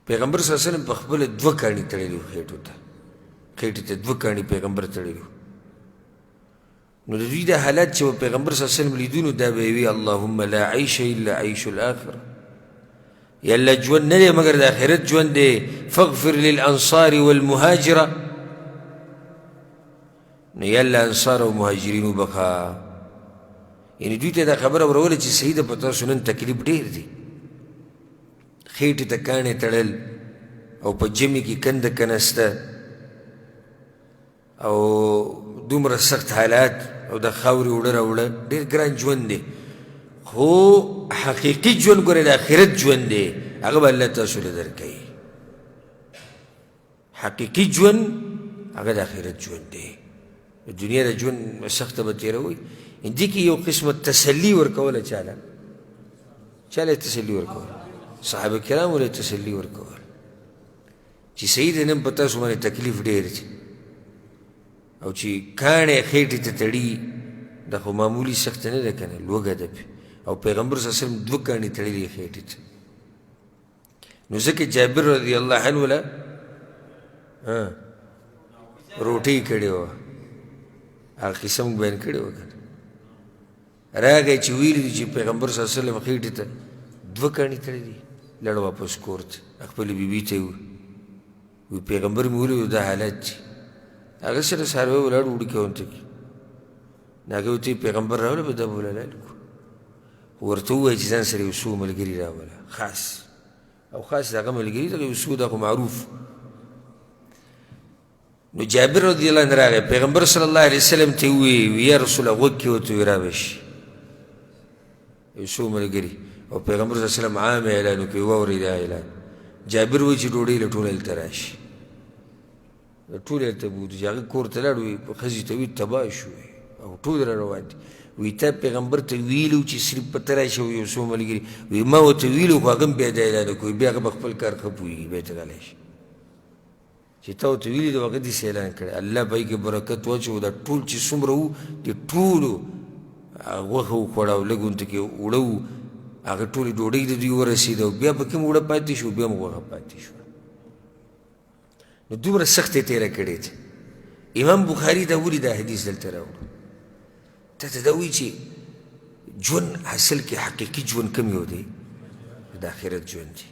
پیغمبر صلی الله علیه وسلم په خپله 2 کاڼي تړلي وو خېټې ته 2 کاڼي پیغمبر تړلي وو نو د دوی دا حالات چې پیغمبر صلی الله علیه وسلم لیدو نو دا به یې وي اللهم لا عیش الا عیش الاخره یا الله ژوند نه دی مګر د آخرت ژوند دی فاغفر للانصار والمهاجره نو یا الله انصار او مهاجرین وبخا یعنې دوی ته دا خبره وروله چې صحیح ده په تاسو نن تکلیف ډېر دی خېټې ته کاڼې تړل او په جمع کې کنده کنسته او دومره سخت حالات او د خاورې اوړه راوړه ډېر ګران ژوند دی خو حقیقي ژوند ګورې د آخرت ژوند دی هغه به الله تاسو له درکوي حقیقي ژوند هغه د آخرت ژوند دی د دنیا د ژوند سخته به تېروئ دې کې یو قسمه تسلي ورکوله چاله تسلي ورکوله صحابه کرامو له تسلي ورکول چې صحیح دی نن په تاسو باندې تکلیف ډېر دی او چې کاڼی خېټې ته تړي دا خو معمولي سخته نه ده که نه لوږه ده پې او پیغمبر صلی الله علیه وسلم 2 کاڼي تړلي خېټې ته نو ځکه جابر رضی الله عنه له روټۍ کړې وه هغه قصه موږ بیان کړې وه که نه راغی چې ویلي دي چې پیغمبر صلی الله علیه وسلم خېټې ته 2 کاڼي تړلي لړ واپس کور ته خپلې بیبي ته یې وی پیغمبر مې ولیدو دا حالت چې هغه سره څاروی ولاړ وړي کوونته کې نو هغه ورته پیغمبر راوله به دا به ولالال کړو ورته ووایه چې ځان سره یو څو ملګري راوله خاص او خاص د هغه ملګري دغه یو څو دا خو معروف نو جابر رضی الله عنه راغی پیغمبر صلی الله علیه وسلم ته وویې یا رسول الله غوږ کې ورته ویې رابشي یو څو ملګري او پیغمبر صلی الله علیه وسلم عام اعلان وکړي واورئ دا اعلان جابر وایي چې ډوډۍ له ټول هلته راشي ټول هلته بوتو چې هغه کور ته لاړ وي ښځې ته وي تباه شو او ټول را روان دي وی تا پیغمبر ته ویلو چې صرف په ته راشي او یو څو ملګري وی ما ورته ویلو خو هغه هم بیا دا اعلان وکړي بیا هغه به خپل کار ښه پوهېږي بیا ته غلی شي چې تا ورته ویلي دي هغه داسې اعلان کړی الله په هغې کې برکت واچوي دا ټول چې څومره وو د ټولو غوښه وخوړه او لږ ونته کې اوړه وو هغه ټولې ډوډۍ د دوی ورسېده او بیا پکې هم اوړه پاتې شو بیا هم غوښه پاتې شوه نو دومره سخت یې تېره کړې ده امام بخاري دا ولي دا حدیث دلته راوړو تا ته دا وایي چې ژوند اصل کې حقیقي ژوند کوم یو دی د آخرت ژوند دی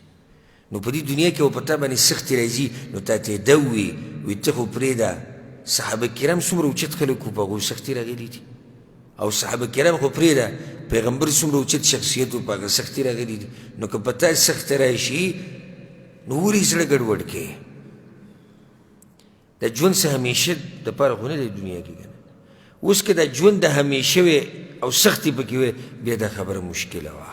نو په دې دنیا کې او په تا باندې سختې راځي نو تا ته یې دا ووایي ته خو پرېږده صحابه کرام څومره اوچت خلک وو په هغوی سختې راغلي دي او صحابه کرام خو پرېږده پیغمبر څومره اوچت شخصیت و په هغه سختې راغلي دي نو که په تا سخته راشي نو ولې زړه ګډوډ کې د ژوند څه همیشه دپاره خو نه دی دنیا کې که نه اوس که دا ژوند د همیشه وې او سختې پکې وې بیا دا خبره مشکله وه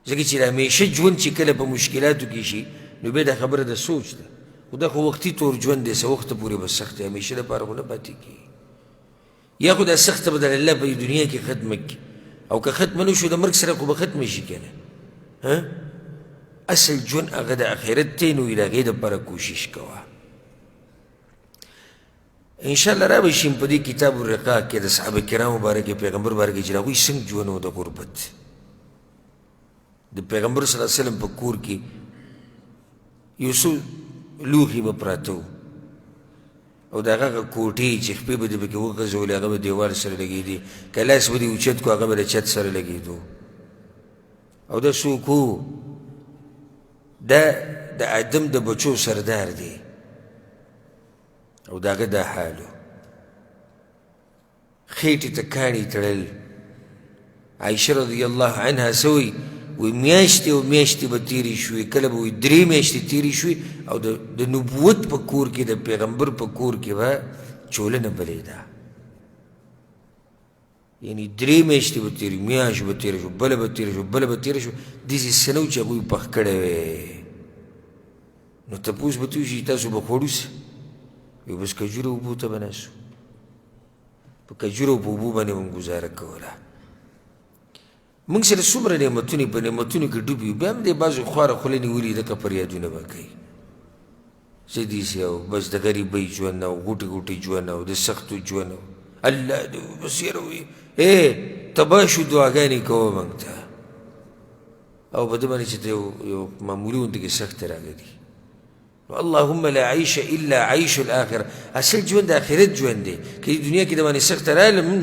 ځکه چې د همیشه ژوند چې کله په مشکلاتو کې شي نو بیا دا خبره د سوچ ده خو دا خو وختي طور ژوند دی څه وخته پورې به سخت دی همیشه دپاره خو نه پاتې کېږي یا خو دا سخته به د الله په دنیا کې ختمه کړي او که ختمه نه شو د مرګ سره خو به ختمه شي که نه اصل ژوند هغه د آخرت دی نو د هغې دپاره کوشش کوه انشاءالله را به شیم په دې کتاب الرقاق کې د صحابه کرامو باره کې پیغمبر باره کې چې د هغوی څنګه ژوند و د غربت د پیغمبر صلی الله علیه وسلم په کور کې یو څو لوښي به پراته وو او د هغه کوټې چې خپې به دې پکې وغځولې هغه به دیوال سره لګېدې که لاس به دې اوچت کړو هغه به د چت سره لګېدو او دا څوک و دا د آدم د بچو سردار دی او د هغه دا حال و خېټې ته کاڼي تړل عایشه رضی الله عنها څه وایي وی میاشتې او میاشتې به تېرې شوې کله به وی 3 میاشتې تېرې شوې او د نبوت په کور کې د پیغمبر په کور کې به چولنه بلېده یعنې 3 میاشتې به تېرې میاشت به تېره شو بله به تېره شو بله به تېره شو داسې څه نه و چې هغوی پخ کړی وی نو تپوس به ته وشي تاسو به خوړو څه وی بس کجوره اوبو ته به ناستو په کجوره په اوبو باندې به ګزاره کوله موږ سره څومره نعمتونه په نعمتونو کې ډوب یو بیا هم دې بعضو خواره خوله نیولي ځکه فریادونه به کوي څه داسې او بس د غریبۍ ژوند او غوټې غوټې ژوند او د سختو ژوند او الله دې بس یې روي تباه شو دعاګانې کوه موږ ته او په ده باندې چې ته یو معمولي غوندې کې سختې راغلي اللهم لا عيش الا عيش الاخره اصل ژوند د آخرت ژوند دی که دنیا کې د باندې سخته راغله موږ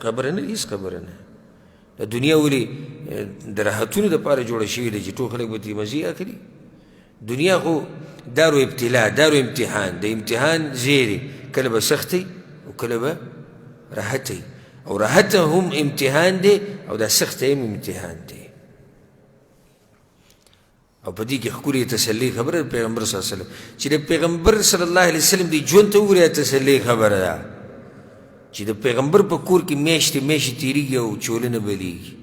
خبره نه هېڅ خبره نه د دنیا ولې د راحتونو دپاره جوړه شوې ده چې ټول خلک به ترې مزې اخلي دنیا خو دارو ابتلا دارو امتحان د امتحان ځای دی کله به سختۍ او کله به راحتۍ او راحت هم امتحان دی او دا سخته هم امتحان دی او په دې کې ښکلې تسلي خبره د پیغمبر صلی الله علیه وسلم چې د پیغمبر صلی الله علیه وسلم دی ژوند ته وګورئ تسلي خبره ده چې د پیغمبر په کور کې میاشتې میاشتې تېرېږي او چولنه بلیږي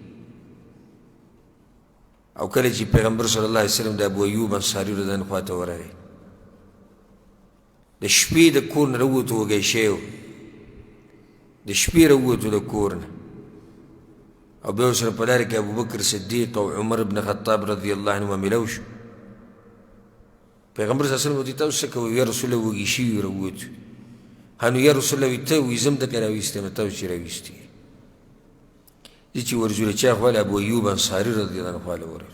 او کله چې پیغمبر صلی الله علیه وسلم د ابو ایوب انصاري رضی الله عنه خواته ورغی د شپې د کور نه راووتو وږی شوی و د شپې راووتو د کور نه او بیا ورسره په لاره کې ابوبکر صدیق او عمر بن خطاب رضی الله عنهما میلاو شو پیغمبر صلی الله علیه وسلم ورته تاسو څه کوئ یا رسول الله وږي شوي راووتو هنو یا رسول الله ته وی زم دغه راویستی نو ته چې راویستی دي چې ورجو له چا خواله ابو ایوب انصاري رضی الله عنه خواله ورل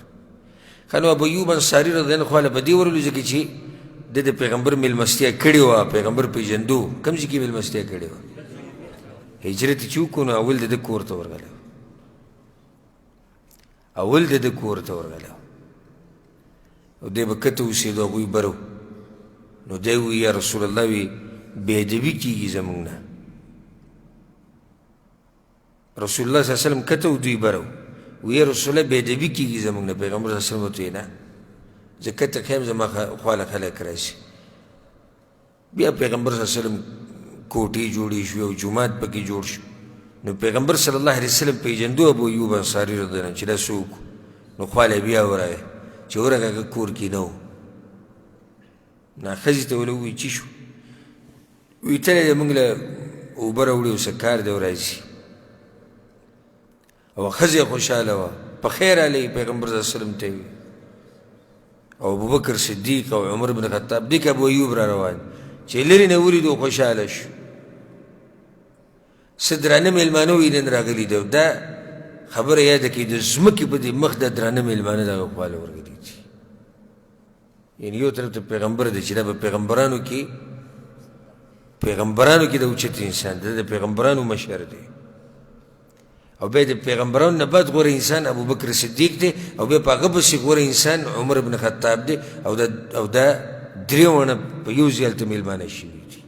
خنو ابو ایوب انصاري رضی الله عنه خواله په دې ورلو ځکه چې د پیغمبر میلمستیا کړې وه پیغمبر پیژندو کوم ځای کې میلمستیا کړې وه هجرت چې وکړو نو اول د ده کور ته ورغلی اول د ده کور ته ورغلی او دی به کته اوسېدو هغوی برو نو دی وی یا رسول الله وی بېادبي کېږي زموږ نه رسول الله صلی الله علیه وسلم کته و دوی بره وی یا رسول الله بېادبي کېږي زموږ نه پیغمبر صلی الله علیه وسلم ورته ویې نه زه کته ښیم زما خواله خلک راشي بیا پیغمبر صلی الله علیه وسلم کوټې جوړې شوې او جومات پکې جوړ شو نو پیغمبر صلی الله علیه وسلم پیژندو ابو ایوب انصاري رضی الله عنه چې دا څوک نو خواله بیا ورغی چې ورغه کور کې نه و ښځې ته ولې ووایي چې شو وی تلی دی موږ له اوبه راوړي او څه کار دی او راځي او ښځې خوشحاله وه په خیر راغلی پیغمبر صلی الله علیه وسلم ته وي او ابوبکر صدیق او عمر بن خطاب دیک ابو ایوب را روان چې لرې نه ولیدو خوشحاله شو څه درانه میلمانه وي نن راغلي دی دا خبره یاده کړي د ځمکې په دې مخ د درانه میلمانه دغه خواله ورغلي دي یعنې یو طرف ته پیغمبر دی چې دا به پیغمبرانو کې د اوچت انسان دی د پیغمبرانو مشر دی او بیا د پیغمبرانو نه بعد غوره انسان ابوبکر صدیق دی او بیا په هغه پسې غوره انسان عمر بن خطاب دی او دا درې ونه په یو ځای هلته میلمانه شوي دي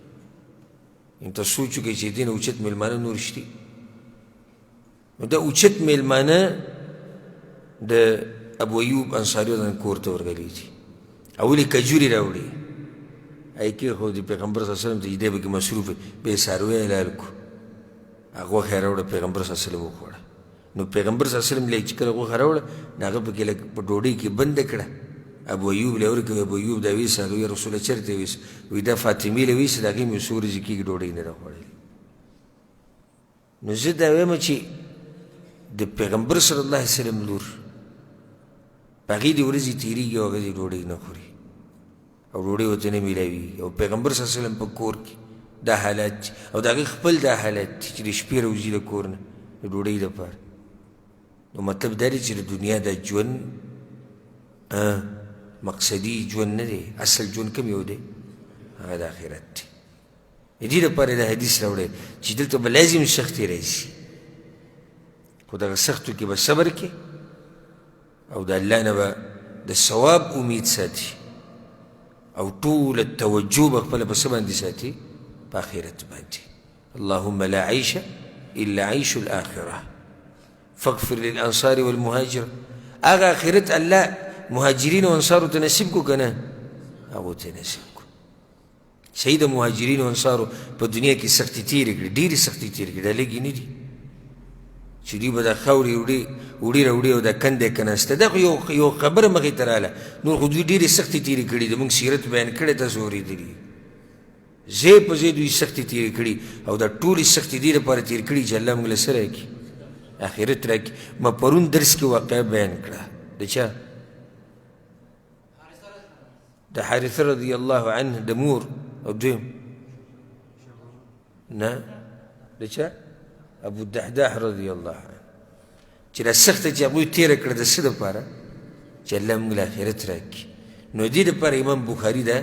ان ته سوچ وکړئ چې دې نه اوچت میلمانه نور شتي نو دا اوچت میلمانه د ابو ایوب انصاري کور ته ورغلي دي اولې کجوري راوړي ای کېښودې پیغمبر صلی الله علیه وسلم ته چې دی پکې مصروف وي بیا یې څاروی حلال کړو هغه غوښه یې راوړه پیغمبر صلی الله علیه وسلم وخوړه نو پیغمبر صلی الله علیه وسلم له چې کله غوښه راوړه نو هغه پکې لږ په ډوډۍ کې بنده کړه ابو ایوب له ورکوي ابو ایوب دا ویسه هغه وی رسوله چېرته ویسه وی دا فاطمې له ویسه د هغې مې څو ورځې کېږي ډوډۍ نه ده خوړلې نو زه دا وایم چې د پیغمبر صلی الله علیه وسلم لور په هغې دې ورځې تېرېږي او هغه دې ډوډۍ نه خوري او ډوډۍ ورته نه میلاویږي او پیغمبر صلی الله علیه وسلم په کور کې دا حالات دي او د هغې خپل دا حالات دي چې د شپې راوځي د کور نه د ډوډۍ دپاره نو مطلب دا دی چې د دنیا دا ژوند مقصدي ژوند نه دی اصل ژوند کوم یو دی هغه د آخرت دی د دې دپاره دا حدیث راوړی چې دلته به لازم سختي راځي خو دغه سختو کې به صبر کې او د الله نه به د ثواب امید ساتي او ټول توجه به خپله په څه باندې ساتي په آخرت باندې اللهم لا عيش إلا عيش الآخرة فاغفر للأنصار والمهاجر هغه آخرت الله مهاجرین او انصارو ته نصیب کو که نه هغو ته نصیب کو صحیح د مهاجرین او انصارو په دنیا کې سختي تېرې کړي ډېرې سختي تېرې کړي دا لږې نه دي چې دوی به دا خاورې وړي راوړي او دا کندې کناسته دا خو یو خبره مخې ته راغله نور خو دوی ډېرې سختې تېرې کړي د موږ سیرت بیان کړی تاسو اورېدلي ځای په ځای دوی سختې تېرې کړي او دا ټولې سختې دې لپاره تېرې کړي چې الله موږ له څه راکړي آخرت راکړي ما پرون درس کې واقعه بیان کړه د چا د حارثه رضی الله عنه د مور او دویم نه د چا ابو الدحداح رضی الله عنه چې دا سخته چې هغوی تېره کړه د څه دپاره چې الله موږ له آخرت راکړي نو دې دپاره امام بخاري دا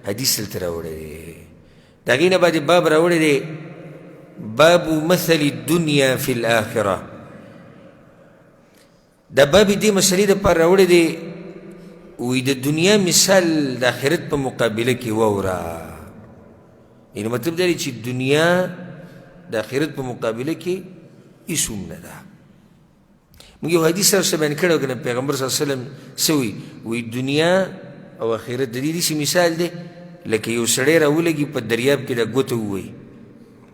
حدیث دلته راوړی دی د هغې نه بعد باب راوړی دی باب مثل الدنیا فی الآخرة دا باب دې مسلې دپاره راوړی دی وی د دنیا مثال د آخرت په مقابله کې واوره یعنې مطلب دا دی چې دنیا د آخرت په مقابله کې هېڅ هم نه ده موږ یو حدیث سره بیان کړی و که نه پیغمبر صلی الله علیه وسلم څه وی دنیا او آخرت د دې داسې مثال دی لکه یو سړی راولګي په دریاب کې دا ګوته ووهي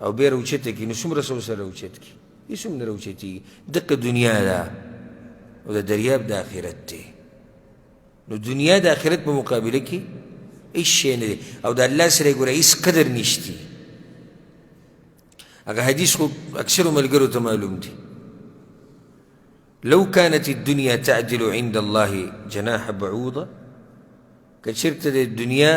او بیا راوچته کړي نو څومره څه ورسره راوچت کړي هېڅ هم نه راوچتېږي دقه دنیا ده او د دریاب د آخرت دی نو دنیا د آخرت په مقابله کې هېڅ شی نه دی او د الله سره یې ګوره هېڅ قدر نشتی هغه حدیث خو اکثرو ملګرو ته معلوم دی لو كانت الدنيا تعدل عند الله جناح بعوضة که چېرته د دنیا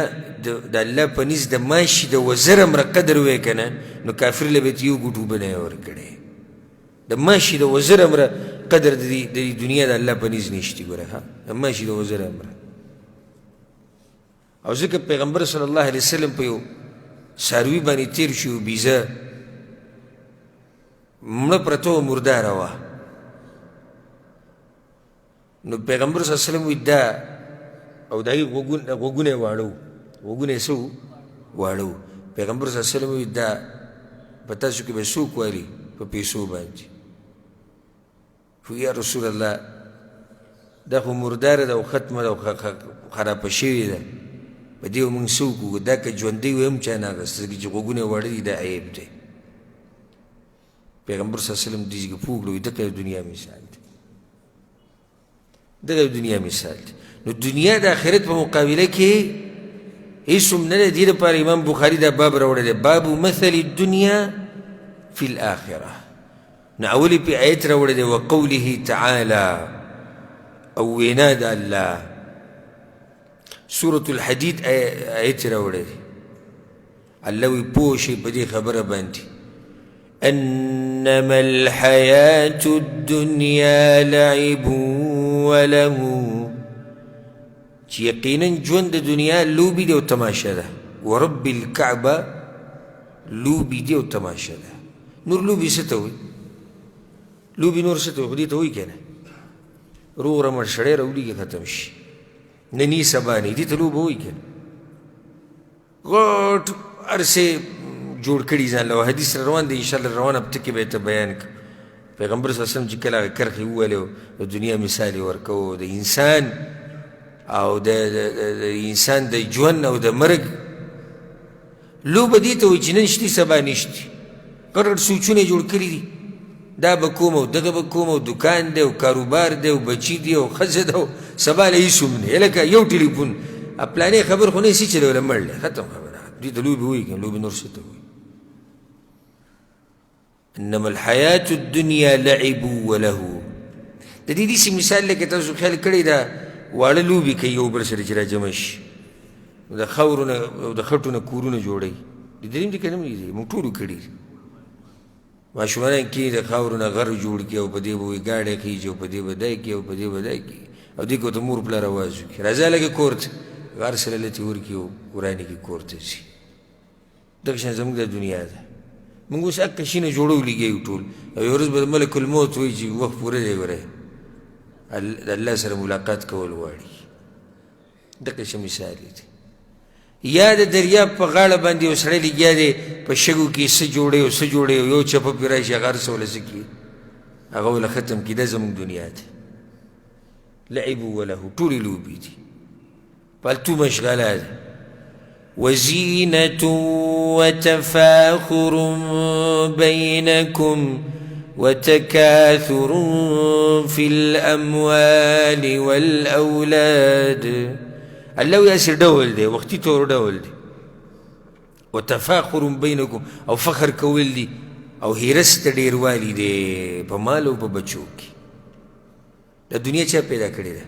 د الله په نزد د ماشي د وزر امره قدر وی که نه نو کافر له به یو ګوټ اوبه نه یې ورکړی د ماشي د وزر امره قدر د دنیا د الله په نزد نشتي ګوره ها د ماشي د وزر امره او ځکه پیغمبر صلی الله علیه وسلم په یو څاروي باندې تېر شو بیزه مړه پرته وه مرداره وه نو پیغمبر صلی الله علیه وسلم وایي دا او د هغې غوږونه یې واړه وو غوږونه یې څه وو واړه وو پیغمبر صلی الله علیه وسلم وایي دا په تاسو کې به څوک والي په پیسو باندې یا رسول الله دا خو مرداره ده او ختمه ده او خرابه شوې ده په دې به موږ څه وکړو دا که ژوندی وی هم چا نه اخېسته چې غوږونه یې واړه دي دا عیب دی پیغمبر صلی الله علیه وسلم دې کې پوه کړو دغه د دنیا مثال دی دغه د دنیا مثال دی نو دنیا د آخرت په مقابله کې هېڅ هم نه دی دې لپاره امام بخاري دا باب راوړی دی باب مثل الدنیا فی الاخره نو اولی پې آیت راوړی دی وقوله تعالی او وینا د الله سورة الحدید آیت راوړی دی الله وی پوه شئ په دې خبره باندې انما الحیاة الدنیا لعب ولهو چې یقینا ژوند د دنیا لوبې دی او تماشه ده ورب الکعبه لوبې دی او تماشه ده نور لوبې څه ته وایي لوبې نور څه ته وایي خو دې ته وایي که نه روغ رمټ سړی راولیږي ختم شي نني سبا نه دې ته لوبه وایي که نه غټ هر څه جوړ کړي ځان له حدیث را روان دی انشاءالله روان هفته کې به یې ته بیان کړم پیغمبر صلی الله علیه وسلم چې کله هغه کرښې وویلې د دنیا مثال یې ورکوو د انسان او د انسان د ژوند او د مرګ لوبه دې ته وایي چې نن شتي سبا نشتي غټ سوچونه یې جوړ کړي دي دا به کوم او دغه به کوم او دکان دی او کاروبار دی او بچي دی او ښځه ده او سبا له هېڅ هم نه لکه یو ټلیفون پلانې خبر خو نه سي چې له مړ دی ختم خبره دې ته لوبې وایي که لوبې نور څه ته وایي انما الحیاة الدنیا لعب ولهو د دې داسې مثال لکه تاسو خیال کړی دا واړه لوبې کوي یو بل سره چې را جمع شي د خاورو نه او د خټو نه کورونه جوړوي لیدلي هم دي که نه هم دي موږ ټولو کړي ماشومان کې د خاورو نه غر جوړ کړي او په دې به وایي ګاډی خیږي او په دې به دی کړي او په دې به دی کړي او دې کې ورته مور پلار اواز وکړي راځه لږې کور ته غر سره لتې ورکړي او ورانې کې کور ته ځي دغه شان زموږ د دنیا ده موږ اوس اکه شي نه جوړو لګیو ټول او یو ورځ به ملک الموت وایي چې وخت پوره دی ګوره د الله سره ملاقات کول غواړي دغه څه مثال دی یا د دریاب په غاړه باندې یو سړی لګیا دی په شګو کې څه جوړی او څه جوړی او یو چپه پرې راشي هغه هر څه وله څه کړي هغه وله ختم کړي دا زموږ دنیا دی لعب وله ټولې لوبې دي فالتو مشغله ده وزينة وتفاخر بينكم وتكاثر في الأموال والأولاد الله ياسر ډول دی وختي طور ډول دی وتفاخر بينكم او فخر کول دی او هیرس ته ډیروالی دی په مال او په بچو کې د دنیا چا پیدا کړې ده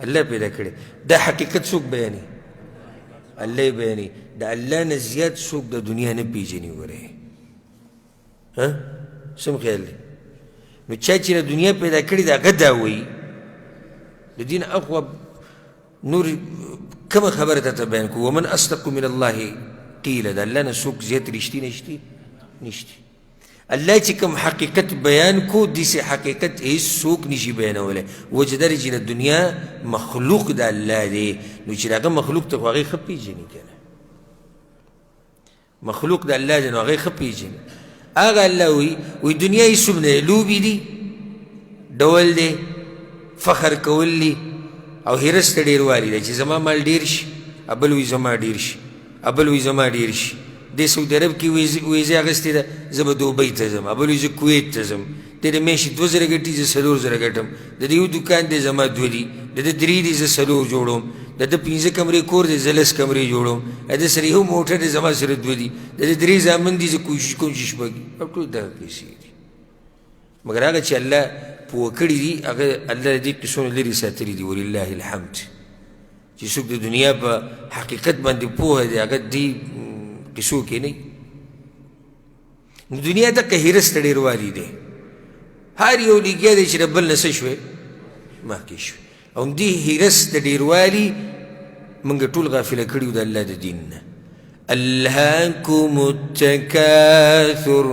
الله پیدا کړې دا حقیقت څوک بیانوي الله یې بیانوي د الله نه زیات څوک د دنیا نه پیژني ورې ها سم خیال دی نو چا چې د دنیا پیدا کړې ده هغه دا وایي د دین اخوا نور کومه خبره ته بیان کو ومن اصدق من الله قیل د الله نه څوک زیات رښتینی نشتی الله چې کوم حقیقت بیان کو داسې حقیقت هېڅ څوک نشي بیانولی وجه دا چې د دنیا مخلوق د الله دی نو چې د هغه مخلوق ته خو هغې ښه پېژني که نه مخلوق د الله دی نو هغې ښه پېژني هغه الله وایي دنیا هېڅ هم نه لوبې دي ډول دی فخر کول دي او هرس ته ډېروالي دی چې زما مال ډېر شي ابل وایي زما ډېر شي ابل وایي زما ډېر شي د سعودي عرب کې ویزې اخیستې ده زه به دوبۍ ته ځم ابل وایي زه کویت ته ځم د د میاشتې 2000 ګټي زه 4000 ګټم د د یو دوکان دی زما 2 دي د د 3 دي زه 4 جوړوم د د 5 کمرې کور دی زه 10 کمرې جوړوم د سره یو موټر دی زما سره 2 دي د د 3 زامن دي زه کوشش وکړي او ټول دغه پیسې دي مګر هغه چې الله پوه کړي دي هغه الله دې قسمونه لرې ساتلي دي ولله الحمد چې څوک د دنیا په حقیقت باندې پوهه دی هغه دې قصو کې نه نو دنیا دقه هرس ته ډېروالي دی هر یو لګیا دی چې د بل نه څه شوی مخکې شوی او همدې هرس د ډېروالي موږ ټول غافله کړي یو د الله د دین نه الهاکم التکاثر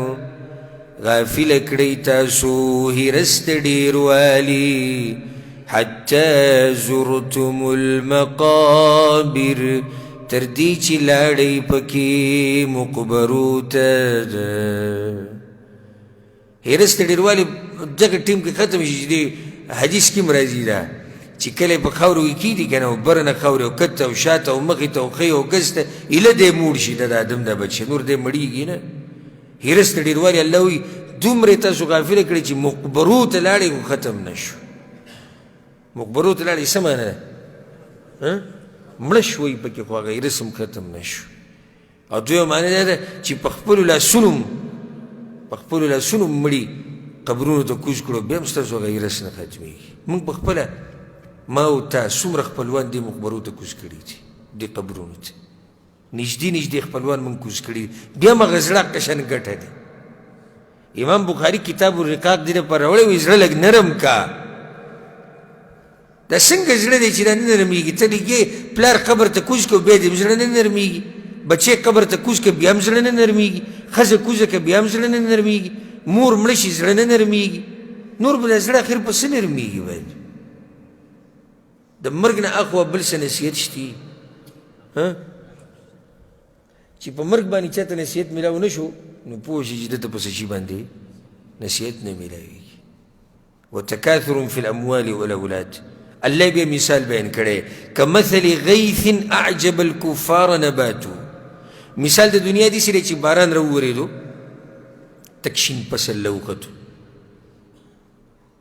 غافله کړئ تاسو هرس د ډېروالي حتى زرتم المقابر تر دې چې لاړئ پکې مقبرو ته هرس د ډېروالي ځکه ټیم کې ختم شي چې دې حدیث کې هم راځي دا چې کله په خاورو کې کېږي که نه او بره نه خاورې او کته او شاته او مخې ته او ښې او ګز ته ایله دی موړ شي د آدم دا بچه نور دی مړېږي نه هرس د ډېروالي الله وایي دومره تاسو غافله کړئ چې مقبرو ته لاړئ خو ختم نه شو مقبرو ته لاړې څه معنی ده مړه شوئ پکې خو هغه هرس هم ختم نه شو او دویمه معنی دا ده چې په خپلو لاسونو مړي قبرونو ته کوز کړو بیا هم ستاسو هغه هرس نه ختمېږي موږ په خپله ما او تا څومره خپلوان دې مقبرو ته کوز کړي دي دې قبرونو ته نږدې خپلوان موږ کوز کړي دي بیا هم هغه زړه قشن ګټه دی امام بخاري کتاب الرقاق دې لپاره راوړی وایي زړه لږ نرم کا دا څنګه زړه دی چې دا نه نرمېږي ته لږې پلار قبر ته کوز کړو بیا دې زړه نه نرمېږي بچې قبر ته کوز کړه بیا هم زړه نه نرمېږي ښځه کوزه کړه بیا هم زړه نه نرمېږي مور مړه شي زړه نه نرمېږي نور به دا زړه اخر په څه نرمېږي باید د مرګ نه اخوا بل څه نصیحت شتي چې په مرګ باندې چاته نصیحت میلاو نه شو نو پوه شي چې دته په څه شي باندې نصیحت نه میلاویږي وتکاثر فی الاموال والاولاد الله بیا مثال بیان کړی کمثل غیث اعجب الکفار نباتو مثال د دنیا داسې دی چې باران راوورېدو تک شین فصل راوختو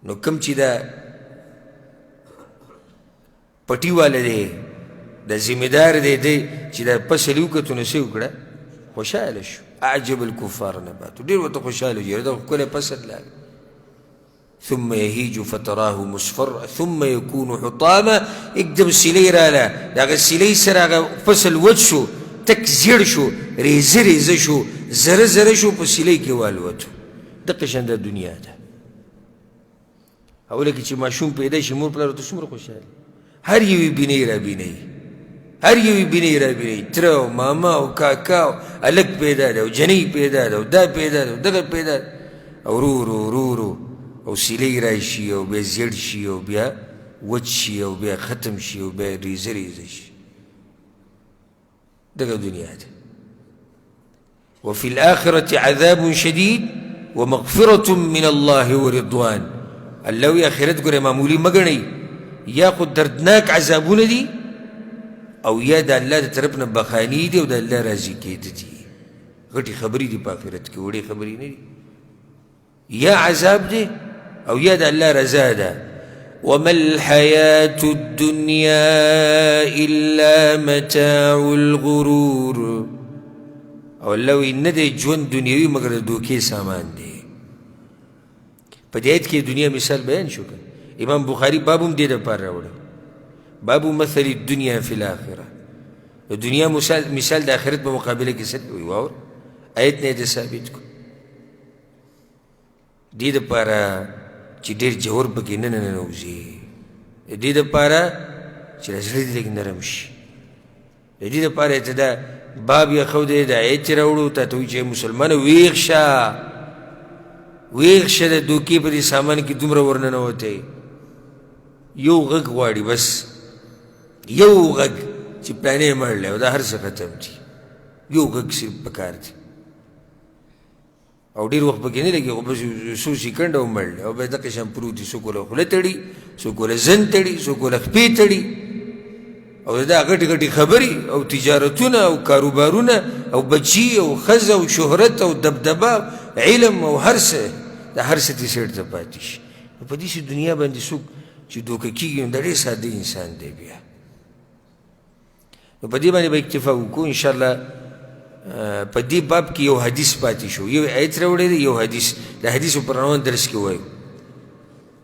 نو کوم چې دا پټي والا دی د ذمېدار دی چې دا فصل یې وکتو نو څه وکړه خوشحاله شو اعجب الکفار نباتو ډېر ورته خوشحاله شو دا ښکلی فصل لاږي ثم يهيج فتراه مصفر ثم يكون حطاما اقدم سیلی راله د هغه سیلی سره هغه فصل وچ شو تک زیړ شو ریزه شو زره شو په سیلی کې والوتو دقه شان د دنیا ده اوله کې چې ماشوم پیدا شي مور پلار ورته څومره خوشحاله هر یوې بینۍ رابینۍ تره او ماما او کاکا او هلک پیدا ده او جنۍ پیدا ده او دا پیدا ده او دغه پیدا ده او ورو او سیلی راشي او بیا زیړ شي او بیا وچ شي او بیا ختم شي او بیا ریزه شي دغه دنیا ده وفي الآخرة عذاب شديد ومغفرة من الله ورضوان الله وی آخرت ګوره معمولی مګڼئ یا خو دردناک عذابونه دي او یا د الله د طرف نه بخاني دي او د الله راضي کېده دي غټې خبرې دي په آخرت کې وړې خبرې نه دي یا عذاب دی او یا د الله رضا ده وما الحياة الدنيا إلا متاع الغرور او الله وی نه دی ژوند دنیوي مګر د دوکې سامان دی په دې آیت کې دنیا مثال بیان شو امام بخاري باب هم دې دپاره راوړی باب مثل الدنيا في الآخرة د دنیا مثال د آخرت په مقابله کې څه وي واور آیت نه دې ثابت کو دې دپاره چې ډېر جوور پکې نه ننوځي دې دپاره چې زړه دې لږ نرم شي دې دپاره ته دا باب یې ښودی دا آیت چې راوړو تا ته وایي چې مسلمانه ویښ شه د دوکې په دې سامان کې دومره ورننوتی یو غږ غواړي بس یو غږ چې پلانې مړلی او دا هر څه ختم دي یو غږ صرف پکار دی او ډېر وخت پکې نه لګي خو بس څو سیکنډه ومړلی او بیا دقه شان پروت دي څوک وله خوله تړي څوک وله زن تړي څوک وله خپې تړي او دا غټې خبرې او تجارتونه او کاروبارونه او بچي او ښځه او شهرت او دبدبه علم او هر څه دا هر څه دې سیټ ته پاتې شي نو په داسې دنیا باندې څوک چې دوکه کېږي نو دا ډېر ساده انسان دی بیا نو په دې باندې به اکتفا وکړو انشاءالله په دې باب کې یو حدیث پاتې شو یو آیت راوړی دی یو حدیث د حدیثو پر عنوان درس کې وایو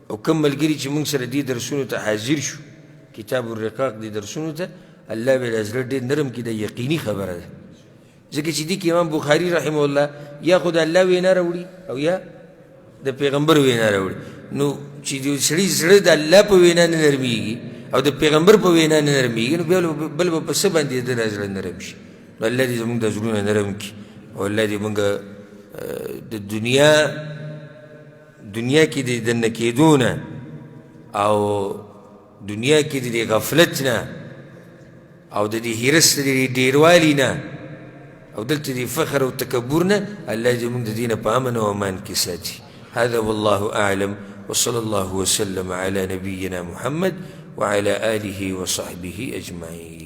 او کوم ملګري چې موږ سره دې درسونو ته حاضر شو کتاب الرقاق دي درسونو ته الله به د زړه ډېر نرم کړي دا یقیني خبره ده ځکه چې دي کې امام بخاري رحمه الله یا خو د الله وینا راوړي او یا د پیغمبر وینا راوړي نو چې د سړي زړه د الله په وینا نه نرمېږي او د پیغمبر په وینا نه نرمېږي نو بل به په څه باندې د زړه نرم شي نو الله دې زموږ د زړونه نرم کړي او الله دې موږ د دنیا کې د دننه کېدو نه او دنیا کې د غفلت نه او د دې حرص د ډېروالي نه او دلته د فخر او تکبر نه الله دې موږ د دې نه په امن او امان کې ساتي هذا والله أعلم وصلى الله وسلم على نبينا محمد وعلى آله وصحبه أجمعين